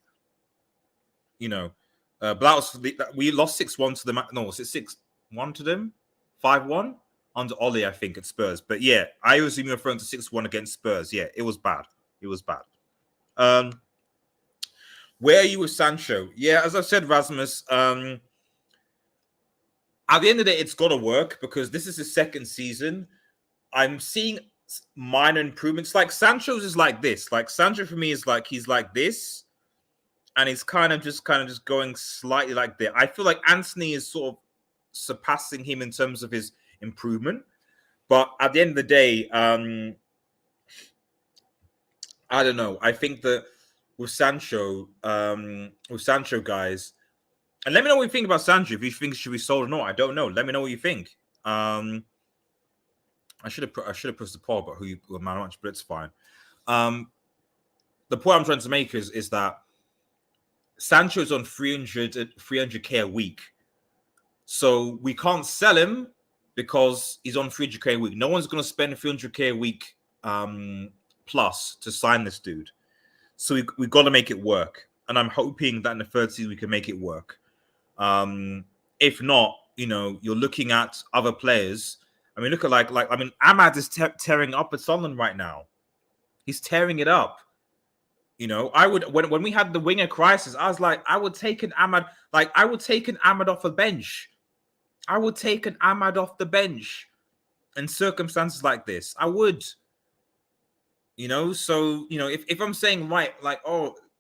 We lost 6-1 to them. No, was it 6-1 to them? 5-1? under Ole, I think, at Spurs. But yeah, I assume you're referring to 6-1 against Spurs. Yeah, it was bad. It was bad. Where are you with Sancho? Yeah, as I said, Rasmus, at the end of the day, it's got to work because this is his second season. I'm seeing minor improvements. Like Sancho's is like this. Like Sancho for me is like he's like this, and he's kind of just going slightly like that. I feel like Anthony is sort of surpassing him in terms of his improvement. But at the end of the day, I don't know. I think that with Sancho, guys, and let me know what you think about Sancho. If you think he should be sold or not, I don't know. Let me know what you think. I should have pushed the poll about who man much, but it's fine. The point I'm trying to make is that Sancho's on 300k a week, so we can't sell him because he's on 300k a week. No one's going to spend 300k a week plus to sign this dude. So we got to make it work, and I'm hoping that in the third season we can make it work. If not, you're looking at other players. I mean, look at Ahmad is tearing up at Sunderland right now. He's tearing it up. I would when we had the winger crisis, I was like, I would take an Ahmad. Like, I would take an Ahmad off the bench. I would take an Ahmad off the bench in circumstances like this. I would. So if I'm saying right, like,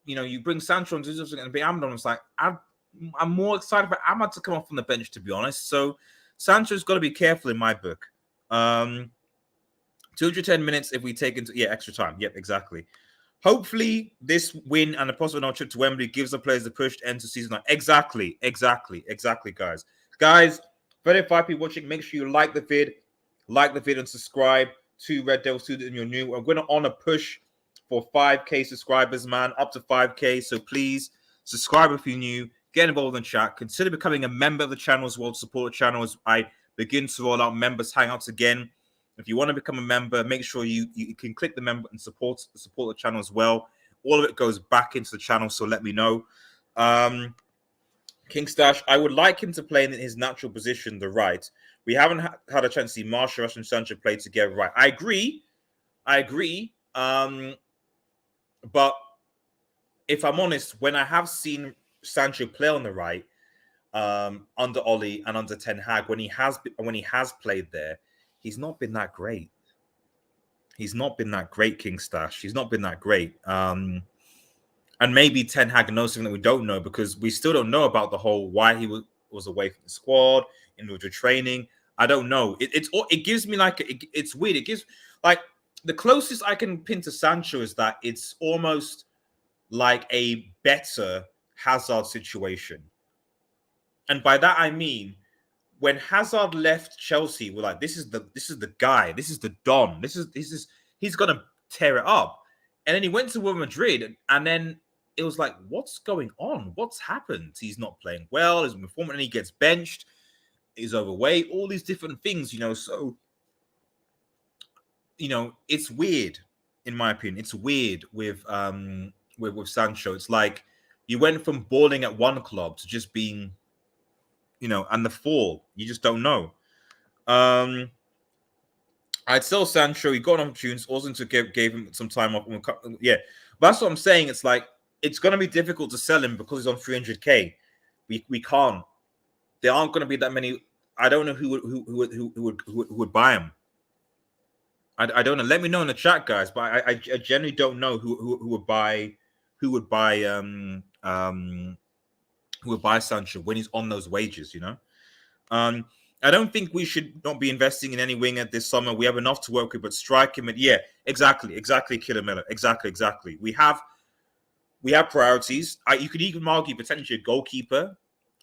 you bring Sancho and be Ahmad on, it's like I'm more excited for Ahmad to come off from the bench, to be honest. So Sancho's got to be careful in my book. 210 minutes if we take into extra time. Yep, exactly. Hopefully, this win and a possible no trip to Wembley gives the players the push to enter season 9. Exactly, guys. Guys, 35 people watching, make sure you like the vid, and subscribe to Red Devil Student and you're new. We're going to on a push for 5k subscribers, man, up to 5k. So please subscribe if you're new, get involved in chat, consider becoming a member of the channel as well to support the channel as I begin to roll out members hangouts again. If you want to become a member, make sure you can click the member and support the channel as well. All of it goes back into the channel, so let me know. King Stash, I would like him to play in his natural position, the right. We haven't had a chance to see Martial, Rush, and Sancho play together, right? I agree. But if I'm honest, when I have seen Sancho play on the right, under Ole and under Ten Hag, when he has played there, he's not been that great. King Stash. He's not been that great. And maybe Ten Hag knows something that we don't know because we still don't know about the whole why he was away from the squad, individual training. I don't know. It gives me it's weird. It gives like the closest I can pin to Sancho is that it's almost like a better Hazard situation. And by that I mean when Hazard left Chelsea, we're like, this is the guy, this is the Don, he's gonna tear it up. And then he went to Real Madrid, and then it was like, what's going on? What's happened? He's not playing well, his performance, and he gets benched, he's overweight, all these different things, so it's weird, in my opinion. It's weird with Sancho. It's like you went from balling at one club to just being and the fall, you just don't know. I'd sell Sancho. He got on tunes. Also gave him some time off. Yeah, but that's what I'm saying. It's like it's going to be difficult to sell him because he's on 300k. We can't. There aren't going to be that many. I don't know who would buy him. I don't know. Let me know in the chat, guys. But I generally don't know who would buy Sancho when he's on those wages, I don't think we should not be investing in any winger this summer. We have enough to work with, but strike him. Yeah, exactly, Killer Miller. Exactly. We have priorities. You could even argue potentially a goalkeeper,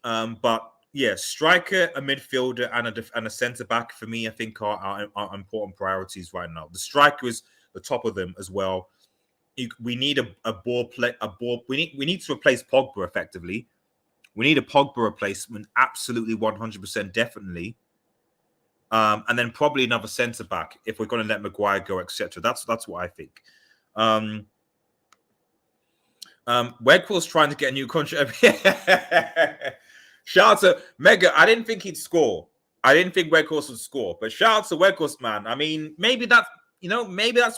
but yeah, striker, a midfielder, and a centre back for me, I think are important priorities right now. The striker is the top of them as well. We need a ball play. We need to replace Pogba effectively. We need a Pogba replacement, absolutely 100%, definitely. And then probably another centre back if we're going to let Maguire go, etc. That's what I think. Wegwill's trying to get a new contract. Shout out to Mega. I didn't think he'd score. I didn't think Weghorst would score, but shout out to Weghorst, man. I mean, maybe that's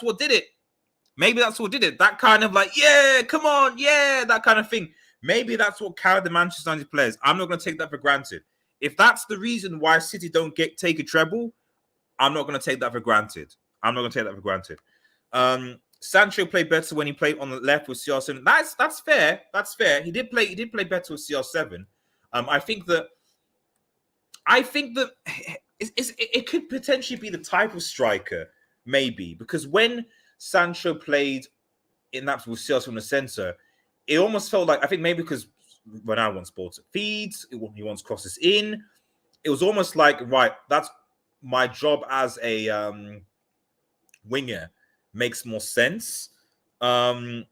what did it. Maybe that's what did it. That kind of like, yeah, come on, yeah, that kind of thing. Maybe that's what carried the Manchester United players. I'm not going to take that for granted. If that's the reason why City don't take a treble, I'm not going to take that for granted. Sancho played better when he played on the left with CR7. That's fair. That's fair. He did play better with CR7. I think that it could potentially be the type of striker, maybe, because when Sancho played in that with CR7 in the center, it almost felt like, I think maybe because when I wants balls, it feeds, he wants crosses in. It was almost like, right, that's my job as a winger makes more sense. But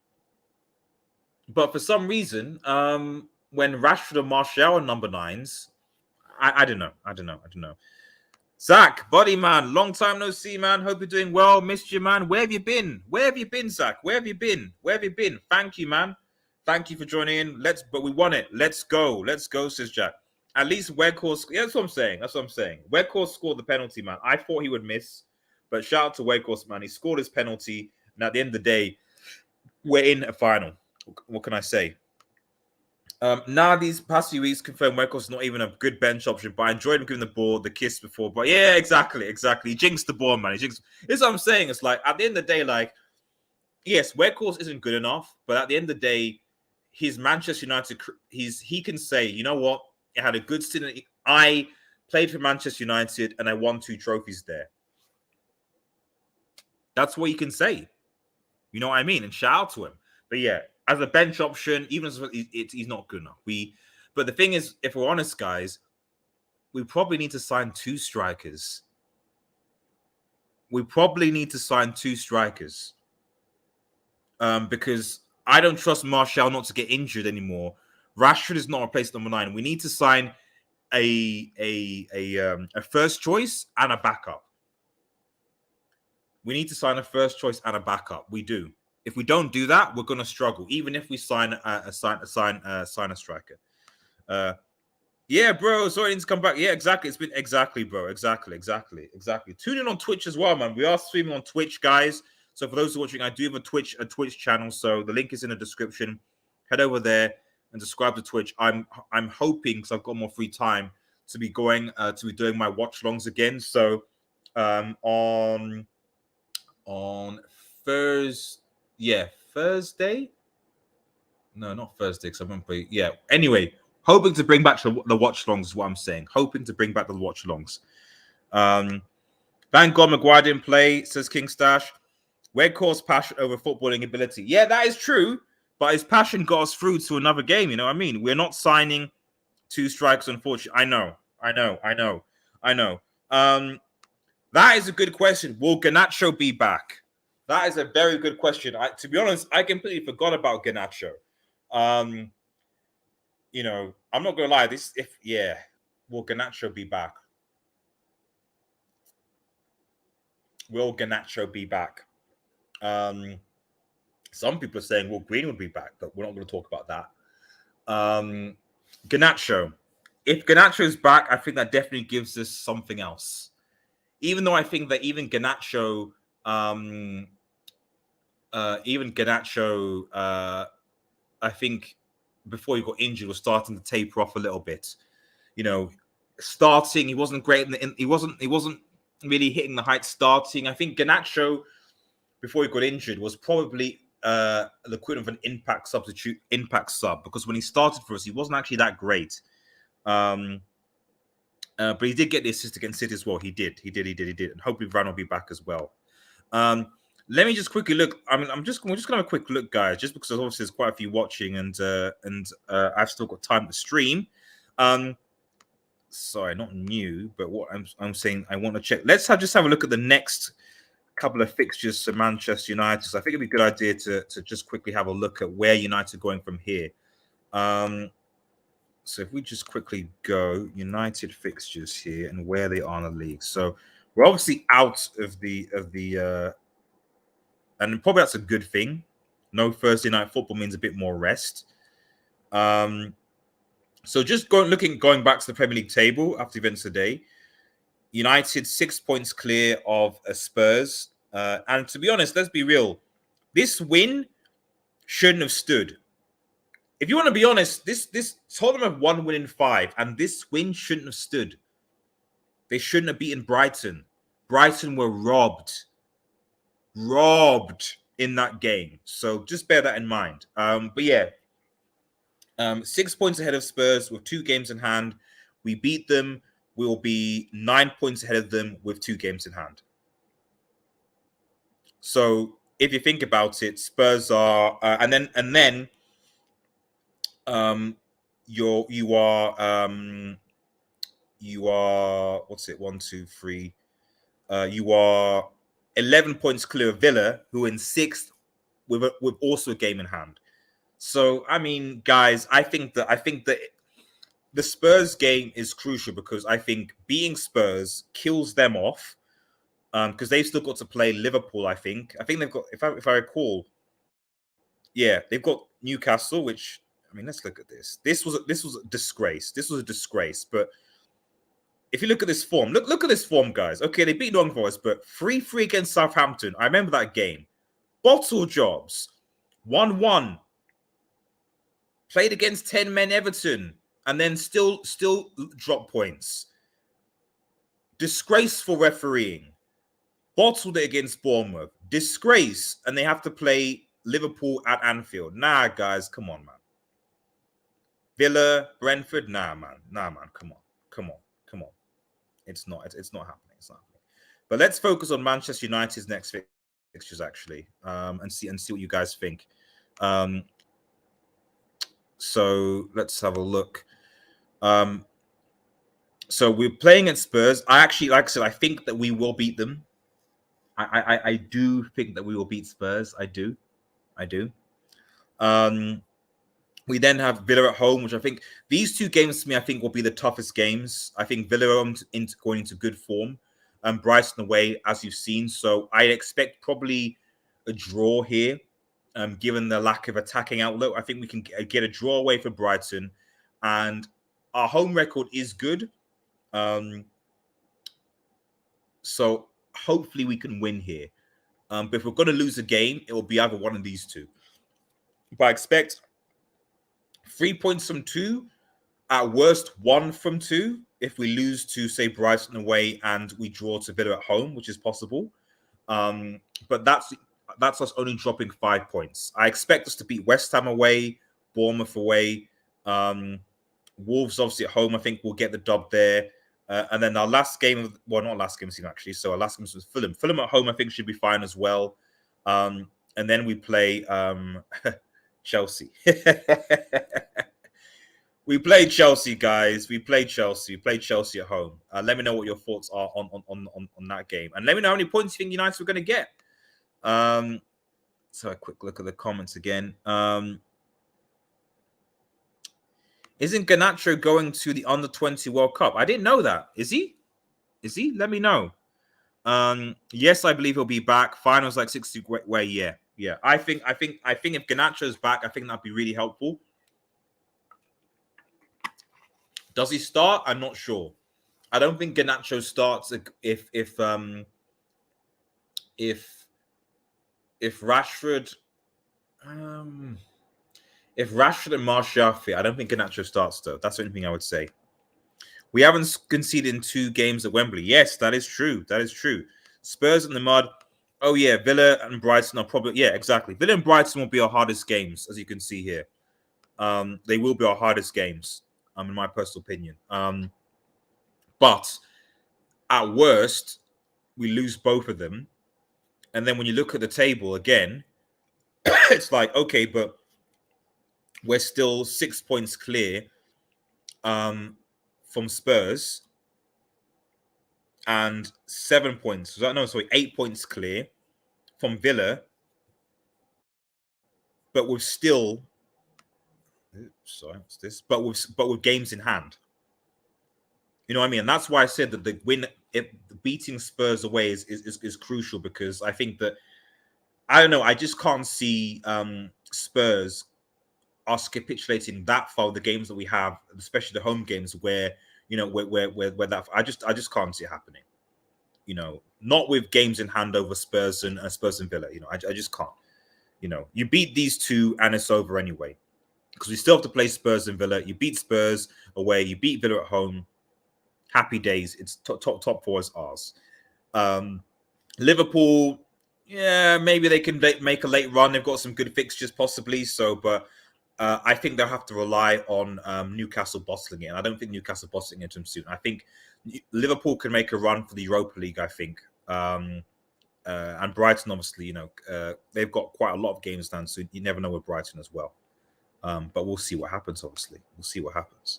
for some reason, when Rashford and Martial are number 9s, I don't know. Zach, buddy man, long time no see, man. Hope you're doing well. Missed you, man. Where have you been, Zach? Where have you been? Thank you, man. Thank you for joining in. But we won it. Let's go, says Jack. At least Weghorst. Yeah, that's what I'm saying. Weghorst scored the penalty, man. I thought he would miss, but shout out to Weghorst, man. He scored his penalty, and at the end of the day, we're in a final. What can I say? Now these past few weeks confirmed Weghorst is not even a good bench option, but I enjoyed him giving the ball the kiss before. But yeah, exactly. He jinxed the ball, man. This is what I'm saying. It's like, at the end of the day, like, yes, Weghorst isn't good enough, but at the end of the day, he's Manchester United. He can say, you know what? I had a good stint. I played for Manchester United and I won 2 trophies there. That's what you can say. You know what I mean? And shout out to him. But yeah, as a bench option, even as he's not good enough. But the thing is, if we're honest, guys, we probably need to sign 2 strikers. Because I don't trust Martial not to get injured anymore. Rashford is not replaced number 9. We need to sign a first choice and a backup. We do. If we don't do that, we're going to struggle. Even if we sign a striker. Yeah, bro. Sorry, it needs to come back. Yeah, exactly. It's been bro. Exactly. Tune in on Twitch as well, man. We are streaming on Twitch, guys. So for those who are watching, I do have a Twitch channel. So the link is in the description. Head over there and subscribe to Twitch. I'm hoping, because I've got more free time, to be doing my watch longs again. So on Thursday. No, not Thursday, because I won't play. Yeah. Anyway, hoping to bring back the watch longs is what I'm saying. Hoping to bring back the watch longs. Thank God Maguire didn't play, says King Stash. Weghorst's passion over footballing ability. Yeah, that is true. But his passion got us through to another game. You know what I mean? We're not signing 2 strikers, unfortunately. I know. That is a good question. Will Garnacho be back? That is a very good question. To be honest, I completely forgot about Garnacho. I'm not gonna lie. Will Garnacho be back? Some people are saying, well, Green would be back, but we're not going to talk about that. Garnacho. If Garnacho is back, I think that definitely gives us something else. Even though I think that even Garnacho, I think before he got injured, was starting to taper off a little bit. He wasn't great. He wasn't really hitting the heights starting. I think Garnacho, before he got injured, was probably the equivalent of an impact sub, because when he started for us, he wasn't actually that great. But he did get the assist against City as well. He did. And hopefully Varane will be back as well. Let me just quickly look. We're just gonna have a quick look, guys, just because obviously there's quite a few watching, and I've still got time to stream. Sorry, not new, but what I'm saying, I want to check. Let's just have a look at the next couple of fixtures for Manchester United. So I think it'd be a good idea to just quickly have a look at where United are going from here. So if we just quickly go United fixtures here and where they are in the league. So we're obviously out of the and probably that's a good thing. No Thursday night football means a bit more rest. So just going back to the Premier League table after events today. United 6 points clear of Spurs. And to be honest, let's be real. This win shouldn't have stood. If you want to be honest, this Tottenham have 1 win in 5, and this win shouldn't have stood. They shouldn't have beaten Brighton. Brighton were robbed in that game. So just bear that in mind. But yeah, 6 points ahead of Spurs with 2 games in hand. We beat them. We will be 9 points ahead of them with 2 games in hand. So if you think about it, Spurs are, and then, you are what's it? 1, 2, 3. You are 11 points clear of Villa, who are in 6th with also a game in hand. So I mean, guys, I think that the Spurs game is crucial because I think beating Spurs kills them off. Because they've still got to play Liverpool. I think they've got, if I recall, yeah, they've got Newcastle. Which, I mean, let's look at this. This was a disgrace. This was a disgrace. But if you look at this form, look at this form, guys. Okay, they beat Nottingham Forest, but 3-3 against Southampton. I remember that game. Bottle jobs, 1-1. Played against 10 men Everton, and then still drop points. Disgraceful refereeing. Bottled it against Bournemouth. Disgrace. And they have to play Liverpool at Anfield. Nah, guys, come on, man. Villa, Brentford, nah, man. Come on. It's not happening. It's not happening. But let's focus on Manchester United's next fixtures, actually, and see what you guys think. So let's have a look. So we're playing at Spurs. I actually, like I said, I think that we will beat them. I do think that we will beat Spurs. I do. We then have Villa at home, which I think these 2 games to me, I think will be the toughest games. I think Villa are going into good form, and Brighton away, as you've seen. So I expect probably a draw here, given the lack of attacking outlook. I think we can get a draw away for Brighton, and our home record is good. So hopefully we can win here. But if we're going to lose a game, it will be either one of these 2. But I expect 3 points from 2, at worst 1 from 2. If we lose to, say, Brighton away and we draw to Villa at home, which is possible. But that's us only dropping 5 points. I expect us to beat West Ham away, Bournemouth away, Wolves obviously at home. I think we'll get the dub there. And then our last game, not last game actually. So our last game was Fulham. Fulham at home, I think, should be fine as well. And then we play Chelsea. We played Chelsea, guys. We played Chelsea at home. Let me know what your thoughts are on that game, and let me know how many points you think United are going to get. So a quick look at the comments again. Isn't Garnacho going to the Under-20 World Cup? I didn't know that. Is he? Let me know. Yes, I believe he'll be back. Finals like 60 way. Yeah. I think if Garnacho's back, I think that'd be really helpful. Does he start? I'm not sure. I don't think Garnacho starts if Rashford. If Rashford and Martial are fit, I don't think Garnacho starts, though. That's the only thing I would say. We haven't conceded in 2 games at Wembley. Yes, that is true. Spurs in the mud. Oh, yeah, Villa and Brighton are probably... Yeah, exactly. Villa and Brighton will be our hardest games, as you can see here. They will be our hardest games, in my personal opinion. But at worst, we lose both of them. And then when you look at the table again, it's like, okay, but we're still 6 points clear from Spurs and 7 points. 8 points clear from Villa, but we're still. Sorry, what's this? But with games in hand. You know what I mean? And that's why I said that the win, beating Spurs away is crucial, because I think that, I don't know, I just can't see Spurs us capitulating that far, the games that we have, especially the home games, where You know, where that I just can't see it happening. You know, not with games in hand over Spurs and Villa. You know, I just can't. You know, you beat these two and it's over anyway, because we still have to play Spurs and Villa. You beat Spurs away, you beat Villa at home. Happy days. It's top four is ours. Liverpool, yeah, maybe they can make a late run. They've got some good fixtures possibly. So, but I think they'll have to rely on Newcastle bottling it. And I don't think Newcastle bottling it too soon. I think Liverpool can make a run for the Europa League, I think. And Brighton, obviously, you know, they've got quite a lot of games done, so you never know with Brighton as well. But we'll see what happens, obviously. We'll see what happens.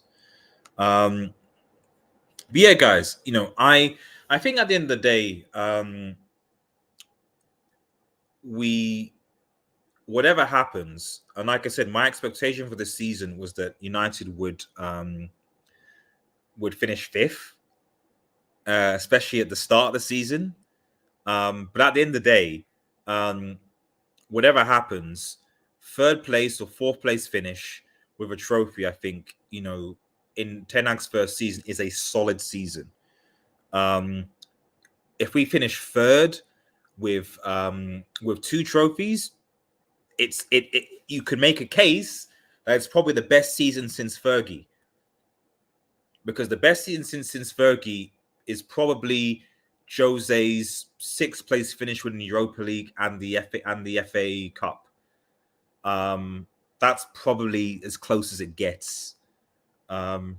But yeah, guys, you know, I think at the end of the day, whatever happens, and like I said, my expectation for this season was that United would finish fifth, especially at the start of the season. But at the end of the day, whatever happens, third place or fourth place finish with a trophy, I think, you know, in Ten Hag's first season is a solid season. If we finish third with two trophies, you could make a case that it's probably the best season since Fergie. Because the best season since Fergie is probably Jose's sixth place finish with the Europa League and the FA Cup. That's probably as close as it gets. Who?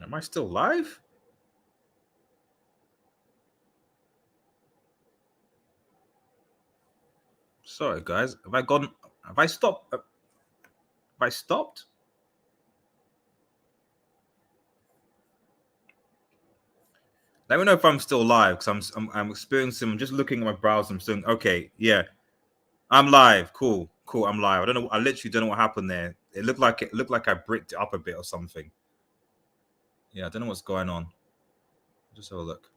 Am I still live? Sorry, guys. Have I gone? Have I stopped? Have I stopped? Let me know if I'm still live, because I'm experiencing. I'm just looking at my browser. I'm saying, okay, yeah, I'm live. Cool. I'm live. I don't know. I literally don't know what happened there. It looked like I bricked it up a bit or something. Yeah, I don't know what's going on. Just have a look.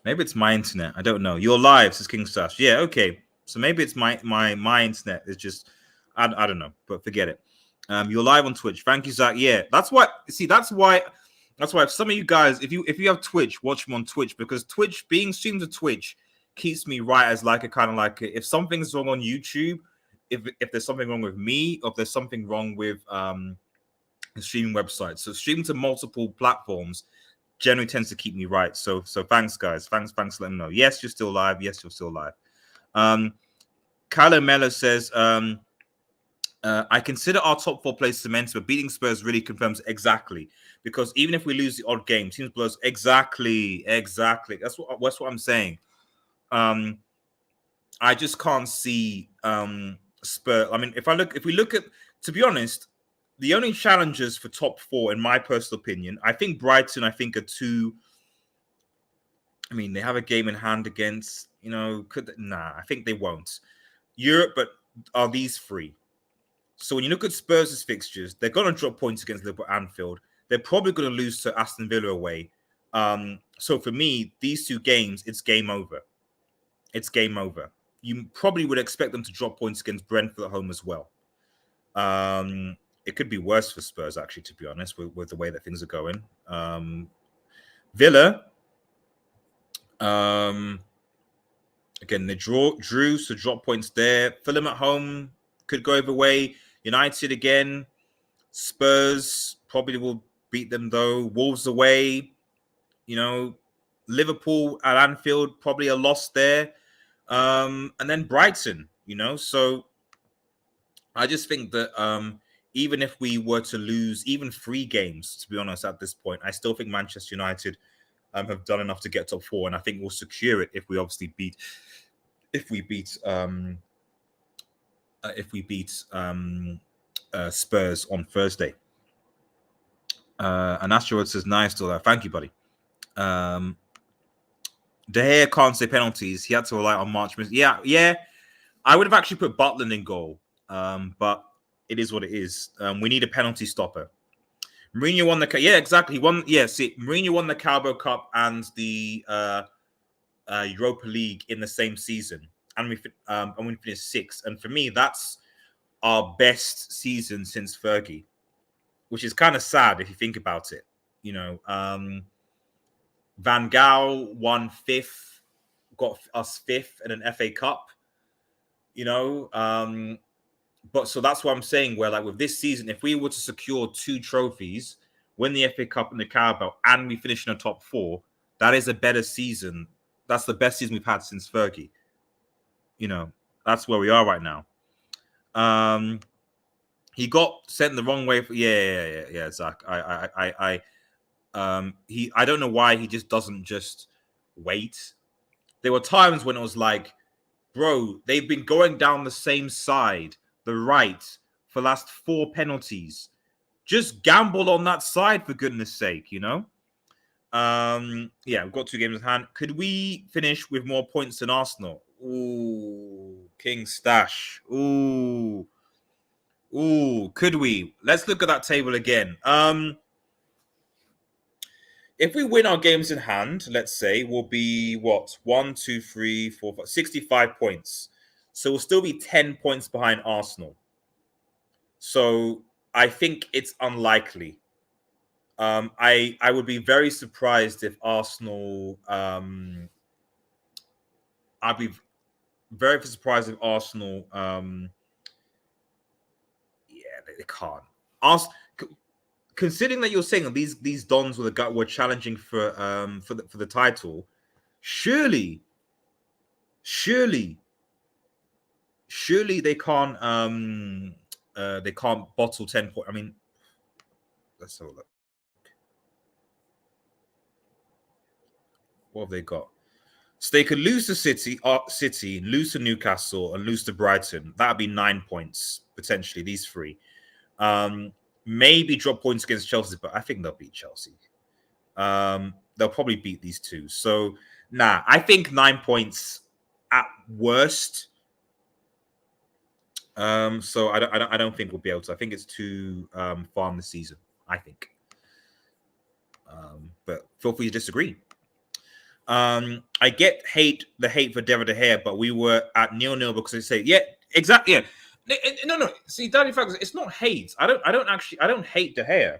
Maybe it's my internet. I don't know. You're live, says King Sash. Yeah, okay. So maybe it's my internet. It's just I don't know, but forget it. You're live on Twitch. Thank you, Zach. Yeah, that's why. See, that's why if some of you guys, if you have Twitch, watch me on Twitch, because Twitch being streamed to Twitch keeps me right as like a kind of like if something's wrong on YouTube, if there's something wrong with me, or if there's something wrong with the streaming website. So streaming to multiple platforms generally tends to keep me right. So thanks, guys. Thanks for letting me know. Yes, you're still live. Yes, you're still live. Kylo Mello says, I consider our top four place cemented, but beating Spurs really confirms exactly. Because even if we lose the odd game, teams blows exactly. That's what I'm saying. I just can't see Spurs. I mean, if we look at, to be honest, the only challengers for top four, in my personal opinion, I think Brighton, are two. I mean, they have a game in hand against, you know, I think they won't. Europe, but are these three? So when you look at Spurs' fixtures, they're going to drop points against Liverpool Anfield. They're probably going to lose to Aston Villa away. So for me, these two games, it's game over. It's game over. You probably would expect them to drop points against Brentford at home as well. It could be worse for Spurs, actually, to be honest, with the way that things are going. Villa, again, they drew, so drop points there. Fulham at home could go either way. United again. Spurs probably will beat them, though. Wolves away. You know, Liverpool at Anfield, probably a loss there. And then Brighton, you know. So I just think that even if we were to lose even 3 games, to be honest, at this point, I still think Manchester United have done enough to get top 4, and I think we'll secure it if we obviously beat Spurs on Thursday. And Asteroid says, nice to that. Thank you, buddy. De Gea can't say penalties. He had to rely on March. Yeah. I would have actually put Butland in goal. But it is what it is. We need a penalty stopper. Mourinho won the exactly Mourinho won the Carabao Cup and the Europa League in the same season, and we finished sixth. And for me, that's our best season since Fergie, which is kind of sad if you think about it. You know, Van Gaal won fifth, got us fifth in an FA Cup. You know, but so that's what I'm saying. Where like with this season, if we were to secure 2 trophies, win the FA Cup and the Carabao, and we finish in the top 4, that is a better season. That's the best season we've had since Fergie. You know, that's where we are right now. He got sent the wrong way. Zach. I don't know why he just doesn't just wait. There were times when it was like, bro, they've been going down the same side, the right, for the last 4 penalties. Just gamble on that side, for goodness sake, you know? We've got 2 games in hand. Could we finish with more points than Arsenal? Ooh, King Stash. Ooh, could we? Let's look at that table again. If we win our games in hand, let's say, we'll be what? 1, 2, 3, 4, 5, 65 points. So we'll still be 10 points behind Arsenal. So I think it's unlikely. I would be very surprised if Arsenal. I'd be very surprised if Arsenal. They can't. Considering that you're saying that these Dons were challenging for the title, surely they can't bottle 10 points. I mean, let's have a look. What have they got? So they could lose to City, lose to Newcastle, and lose to Brighton. That'd be 9 points potentially. These 3. Maybe drop points against Chelsea, but I think they'll beat Chelsea. They'll probably beat these 2. So, I think 9 points at worst. So I don't think we'll be able to. I think it's too far in the season. I think. But feel free to disagree. I get the hate for David De Gea, but we were at 0-0 because they say, exactly. No. See, Danny Franks, it's not hate. I don't hate De Gea.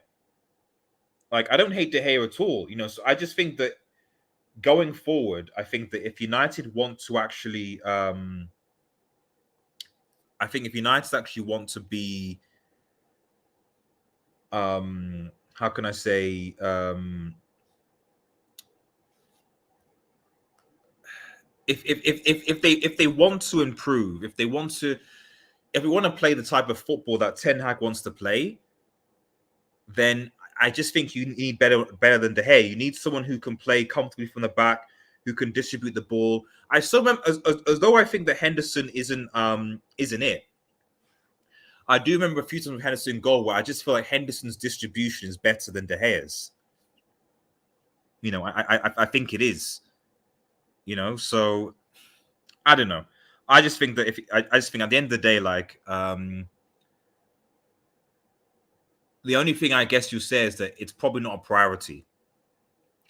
Like, I don't hate De Gea at all. You know, so I just think that going forward, I think that if United want to actually, I think if United actually want to be, how can I say, if they want to improve, if we want to play the type of football that Ten Hag wants to play, then I just think you need better than De Gea. You need someone who can play comfortably from the back, who can distribute the ball. I still remember, as though I think that Henderson isn't it. I do remember a few times with Henderson goal where I just feel like Henderson's distribution is better than De Gea's. You know, I think it is. You know, so I don't know. I just think that I just think at the end of the day, like, the only thing I guess you say is that it's probably not a priority.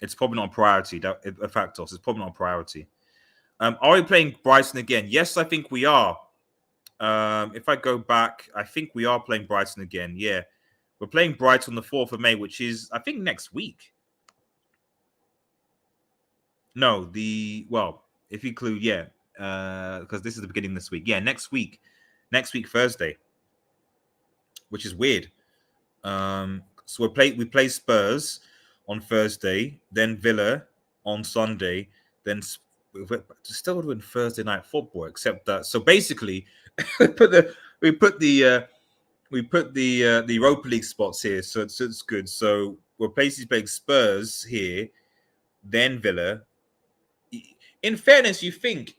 It's probably not a priority. Factos, it's probably not a priority. Are we playing Brighton again? Yes, I think we are. If I go back, I think we are playing Brighton again. Yeah, we're playing Brighton on the 4th of May, which is, I think, next week. No, if you include, because this is the beginning of this week. Yeah, next week Thursday, which is weird. So we play Spurs on Thursday, then Villa on Sunday, then still would win Thursday night football, except that. So basically, we put the Europa League spots here, so it's good. So we're basically playing Spurs here, then Villa. In fairness, you think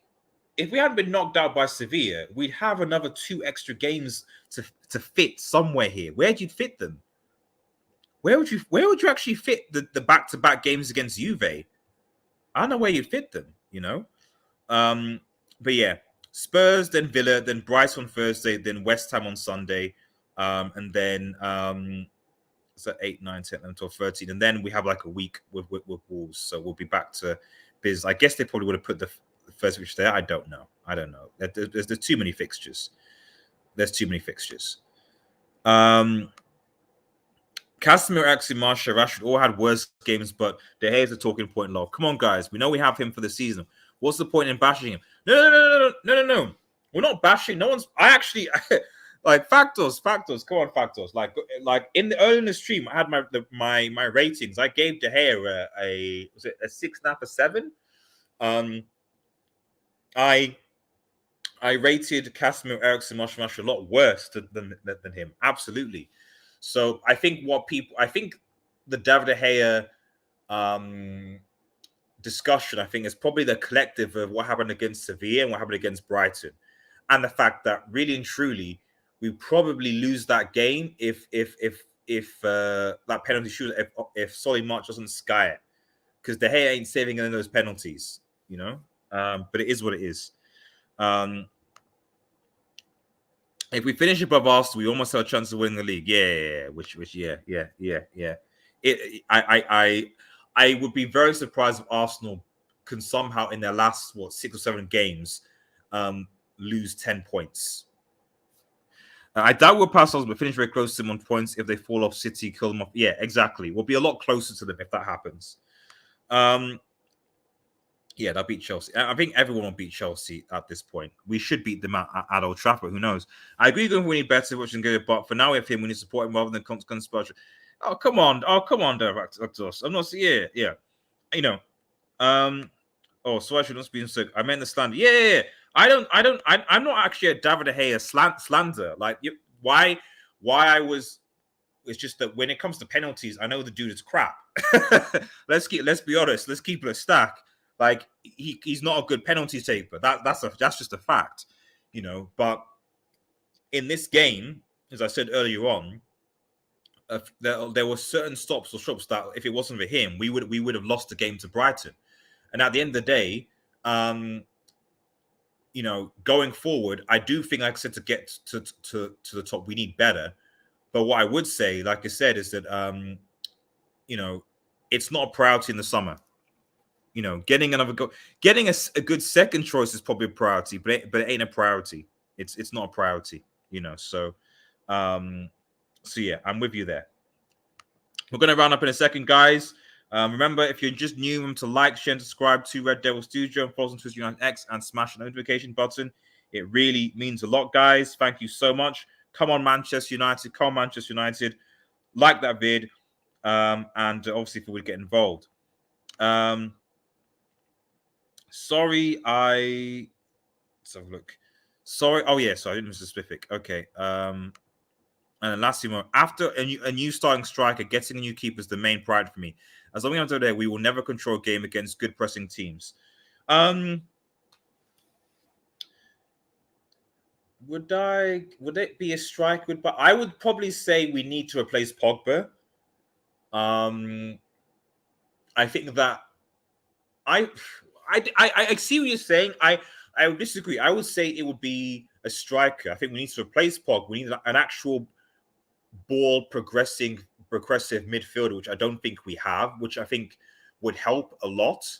if we hadn't been knocked out by Sevilla, we'd have another 2 extra games to fit somewhere here. Where'd you fit them? Where would you actually fit the back-to-back games against Juve? I don't know where you'd fit them, you know? But yeah, Spurs, then Villa, then Brighton on Thursday, then West Ham on Sunday, And then so 8, 9, 10, 11, 12, 13. And then we have like a week with Wolves. So we'll be back to biz. I guess they probably would have put the first fixture there. I don't know. There's too many fixtures. Casemiro, actually, Martial, Rashford all had worse games, but De Gea is a talking point. Low. Come on, guys. We know we have him for the season. What's the point in bashing him? No. We're not bashing. No one's. I actually like factors. Come on, factors. Like in the early in the stream, I had my ratings. I gave De Gea a 6.5, a 7. I rated Casemiro, Eriksen, Martial a lot worse than him. Absolutely. So I think the David De Gea discussion, I think, is probably the collective of what happened against Sevilla and what happened against Brighton, and the fact that really and truly we probably lose that game if that penalty shooter, if Solly March doesn't sky it, because De Gea ain't saving any of those penalties, you know. But it is what it is. If we finish above Arsenal, we almost have a chance of winning the league. Yeah. I would be very surprised if Arsenal can somehow, in their last 6 or 7 games, lose 10 points. I doubt we'll pass Arsenal, but finish very close to them on points. If they fall off City, kill them off. Yeah, exactly. We'll be a lot closer to them if that happens. Yeah, they'll beat Chelsea. I think everyone will beat Chelsea at this point. We should beat them at Old Trafford. Who knows? I agree with we need better, which is good, but for now, we have him. We need to support him rather than constant Spurs. Oh, come on, Director. I'm not. Yeah. You know. Oh, so I should not be in sick. I meant the slander. Yeah. I'm not actually a David De Gea slander. Like, why I was. It's just that when it comes to penalties, I know the dude is crap. Let's be honest. Let's keep it a stack. Like, he's not a good penalty taker. That's just a fact, you know. But in this game, as I said earlier on, there were certain stops or shops that if it wasn't for him, we would have lost the game to Brighton. And at the end of the day, you know, going forward, I do think, like I said, to get to the top, we need better. But what I would say, like I said, is that you know, it's not a priority in the summer. You know, getting another goal, getting a good second choice is probably a priority, but it ain't a priority. It's not a priority, you know. So yeah, I'm with you there. We're gonna round up in a second, guys. Remember, if you're just new, remember to like, share, and subscribe to Red Devil Studio and follow us on Twitter United X and smash the notification button. It really means a lot, guys. Thank you so much. Come on, Manchester United. Come on, Manchester United. Like that vid, and obviously if we would get involved. Sorry, let's have a look. Sorry. Oh, yeah. So I didn't be specific. Okay. And then lastly, after a new starting striker, getting a new keeper is the main pride for me. As long as I'm there, we will never control a game against good pressing teams. Would it be a strike? But I would probably say we need to replace Pogba. I think that I see what you're saying. I would disagree. I would say it would be a striker. I think we need to replace Pogba. We need an actual ball progressive midfielder, which I don't think we have, which I think would help a lot.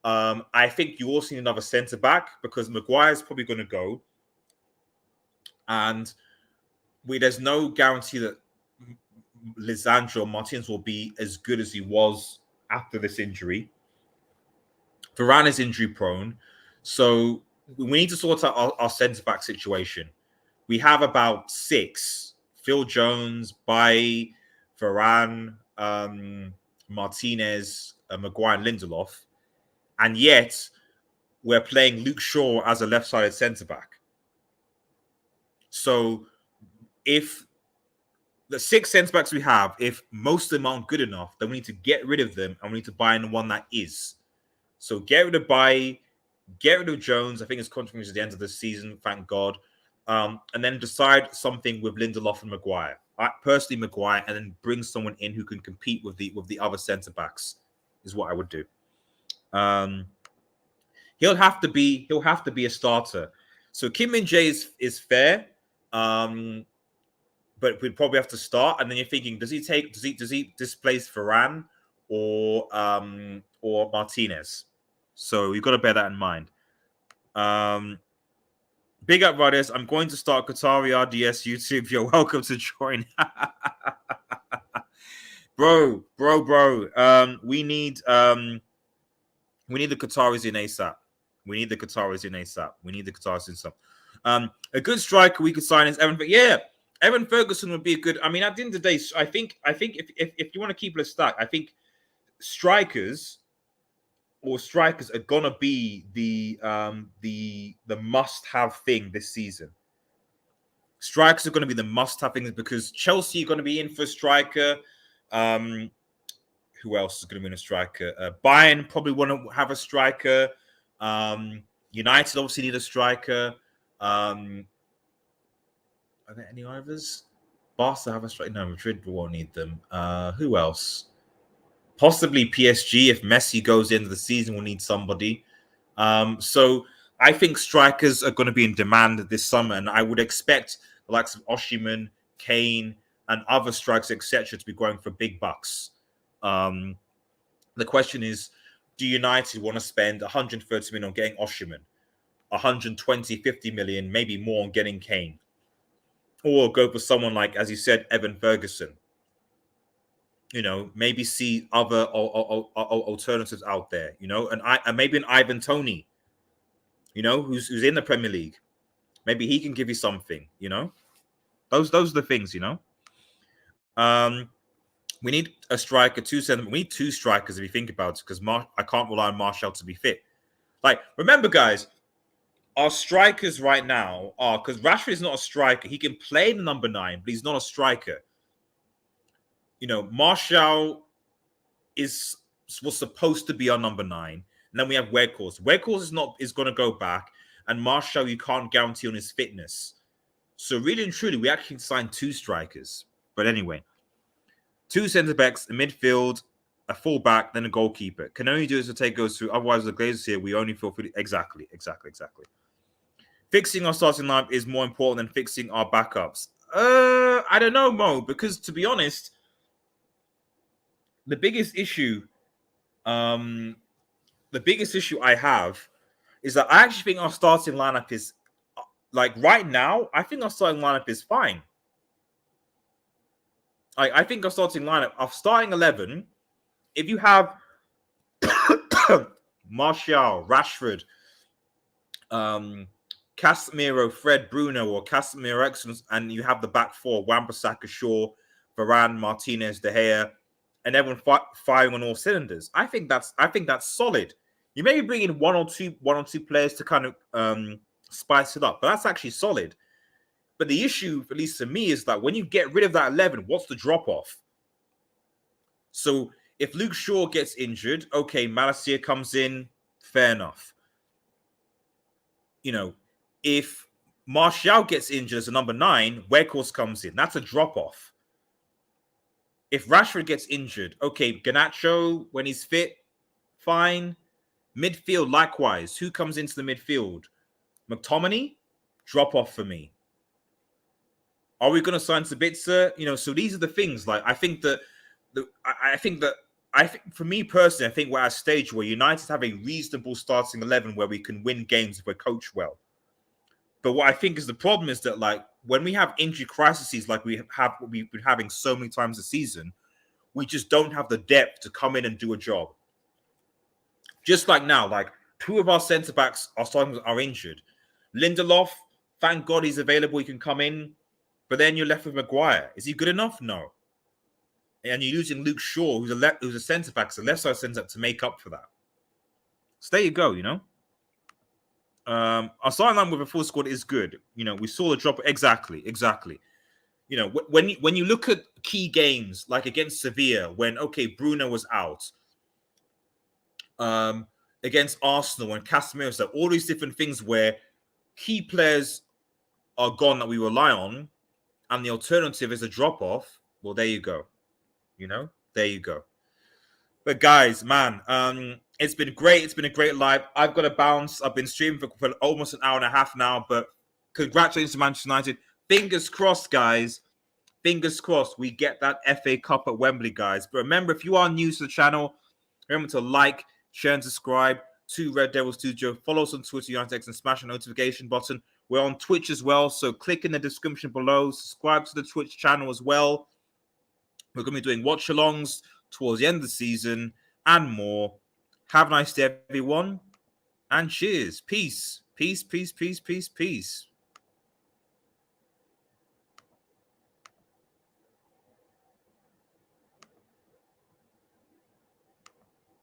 I think you also need another centre back because Maguire's probably going to go, and there's no guarantee that Lisandro Martinez will be as good as he was after this injury. Varane is injury prone, so we need to sort out our centre back situation. We have about 6: Phil Jones, Bailly, Varane, Martinez, Maguire, and Lindelof, and yet we're playing Luke Shaw as a left-sided centre back. So if the 6 centre backs we have, if most of them aren't good enough, then we need to get rid of them and we need to buy in one that is. So get rid of Bailly, get rid of Jones. I think his contract is at the end of the season, thank God. And then decide something with Lindelof and Maguire. Personally, Maguire, and then bring someone in who can compete with the other centre backs is what I would do. He'll have to be a starter. So Kim Min-jae is fair, but we'd probably have to start. And then you're thinking, does he displace Varane or Martinez? So you've got to bear that in mind. Big up, brothers. I'm going to start Qatari RDS YouTube. You're welcome to join. bro. We need the Qataris in ASAP. We need the Qataris in some. A good striker we could sign is Evan. Yeah, Evan Ferguson would be a good. I mean, at the end of the day, I think if you want to keep it a stack, I think strikers are gonna be the must-have thing this season. Strikers are gonna be the must-have things because Chelsea are gonna be in for a striker. Who else is gonna be in a striker? Bayern probably want to have a striker. United obviously need a striker. Are there any others? Barca have a striker. No, Madrid won't need them. Who else? Possibly PSG. If Messi goes into the season, we'll need somebody. So I think strikers are going to be in demand this summer, and I would expect the likes of Osimhen, Kane, and other strikers, etc., to be going for big bucks. The question is, do United want to spend 130 million on getting Osimhen, 120, 50 million, maybe more on getting Kane, or go for someone like, as you said, Evan Ferguson? You know, maybe see other alternatives out there. You know, and maybe an Ivan Toney. You know, who's in the Premier League. Maybe he can give you something. You know, those are the things. You know, we need a striker, we need two strikers if you think about it, because I can't rely on Martial to be fit. Like, remember, guys, our strikers right now are, because Rashford is not a striker. He can play the number 9, but he's not a striker. You know, Martial was supposed to be our number 9. And then we have Weghorst. Weghorst is going to go back. And Martial, you can't guarantee on his fitness. So really and truly, we actually signed 2 strikers. But anyway, 2 centre-backs, a midfield, a full-back, then a goalkeeper. Can only do this to take goes through. Otherwise, the Glazers here, we only feel free. Exactly. Fixing our starting lineup is more important than fixing our backups. I don't know, Mo, because to be honest, the biggest issue I have is that I actually think our starting lineup is, like, right now, I think our starting lineup is fine. I think our starting 11, if you have Martial, Rashford, Casemiro, Fred, Bruno, or Casemiro Excellence, and you have the back 4, Wan-Bissaka, Shaw, Varane, Martinez, De Gea, and everyone firing on all cylinders. I think that's solid. You maybe bring in one or two players to kind of spice it up, but that's actually solid. But the issue, at least to me, is that when you get rid of that 11, what's the drop-off? So if Luke Shaw gets injured, okay, Malacia comes in, fair enough. You know, if Martial gets injured as a number 9, Weghorst comes in. That's a drop-off. If Rashford gets injured, okay, Garnacho, when he's fit, fine. Midfield, likewise. Who comes into the midfield? McTominay? Drop-off for me. Are we going to sign Sabitzer? You know, so these are the things. Like, I think for me personally, I think we're at a stage where United have a reasonable starting 11 where we can win games if we're coached well. But what I think is the problem is that, like, when we have injury crises like we've been having so many times this season, we just don't have the depth to come in and do a job. Just like now, like, 2 of our centre backs are injured. Lindelof, thank God he's available. He can come in. But then you're left with Maguire. Is he good enough? No. And you're using Luke Shaw, who's a centre-back, so left side centre-back, to make up for that. So there you go, you know. Our starting line with a full squad is good. You know, we saw the drop. Exactly. You know, when you look at key games, like against Sevilla, when, okay, Bruno was out. Against Arsenal, when Casemiro said all these different things where key players are gone that we rely on, and the alternative is a drop-off, well, there you go. You know, there you go. But guys, man, it's been great. It's been a great live. I've got to bounce. I've been streaming for almost an hour and a half now, but congratulations to Manchester United. Fingers crossed, guys. Fingers crossed we get that FA Cup at Wembley, guys. But remember, if you are new to the channel, remember to like, share, and subscribe to Red Devil Studio. Follow us on Twitter, United X, and smash the notification button. We're on Twitch as well, so click in the description below. Subscribe to the Twitch channel as well. We're going to be doing watch-alongs towards the end of the season and more. Have a nice day, everyone, and cheers. Peace. Peace, peace, peace, peace, peace.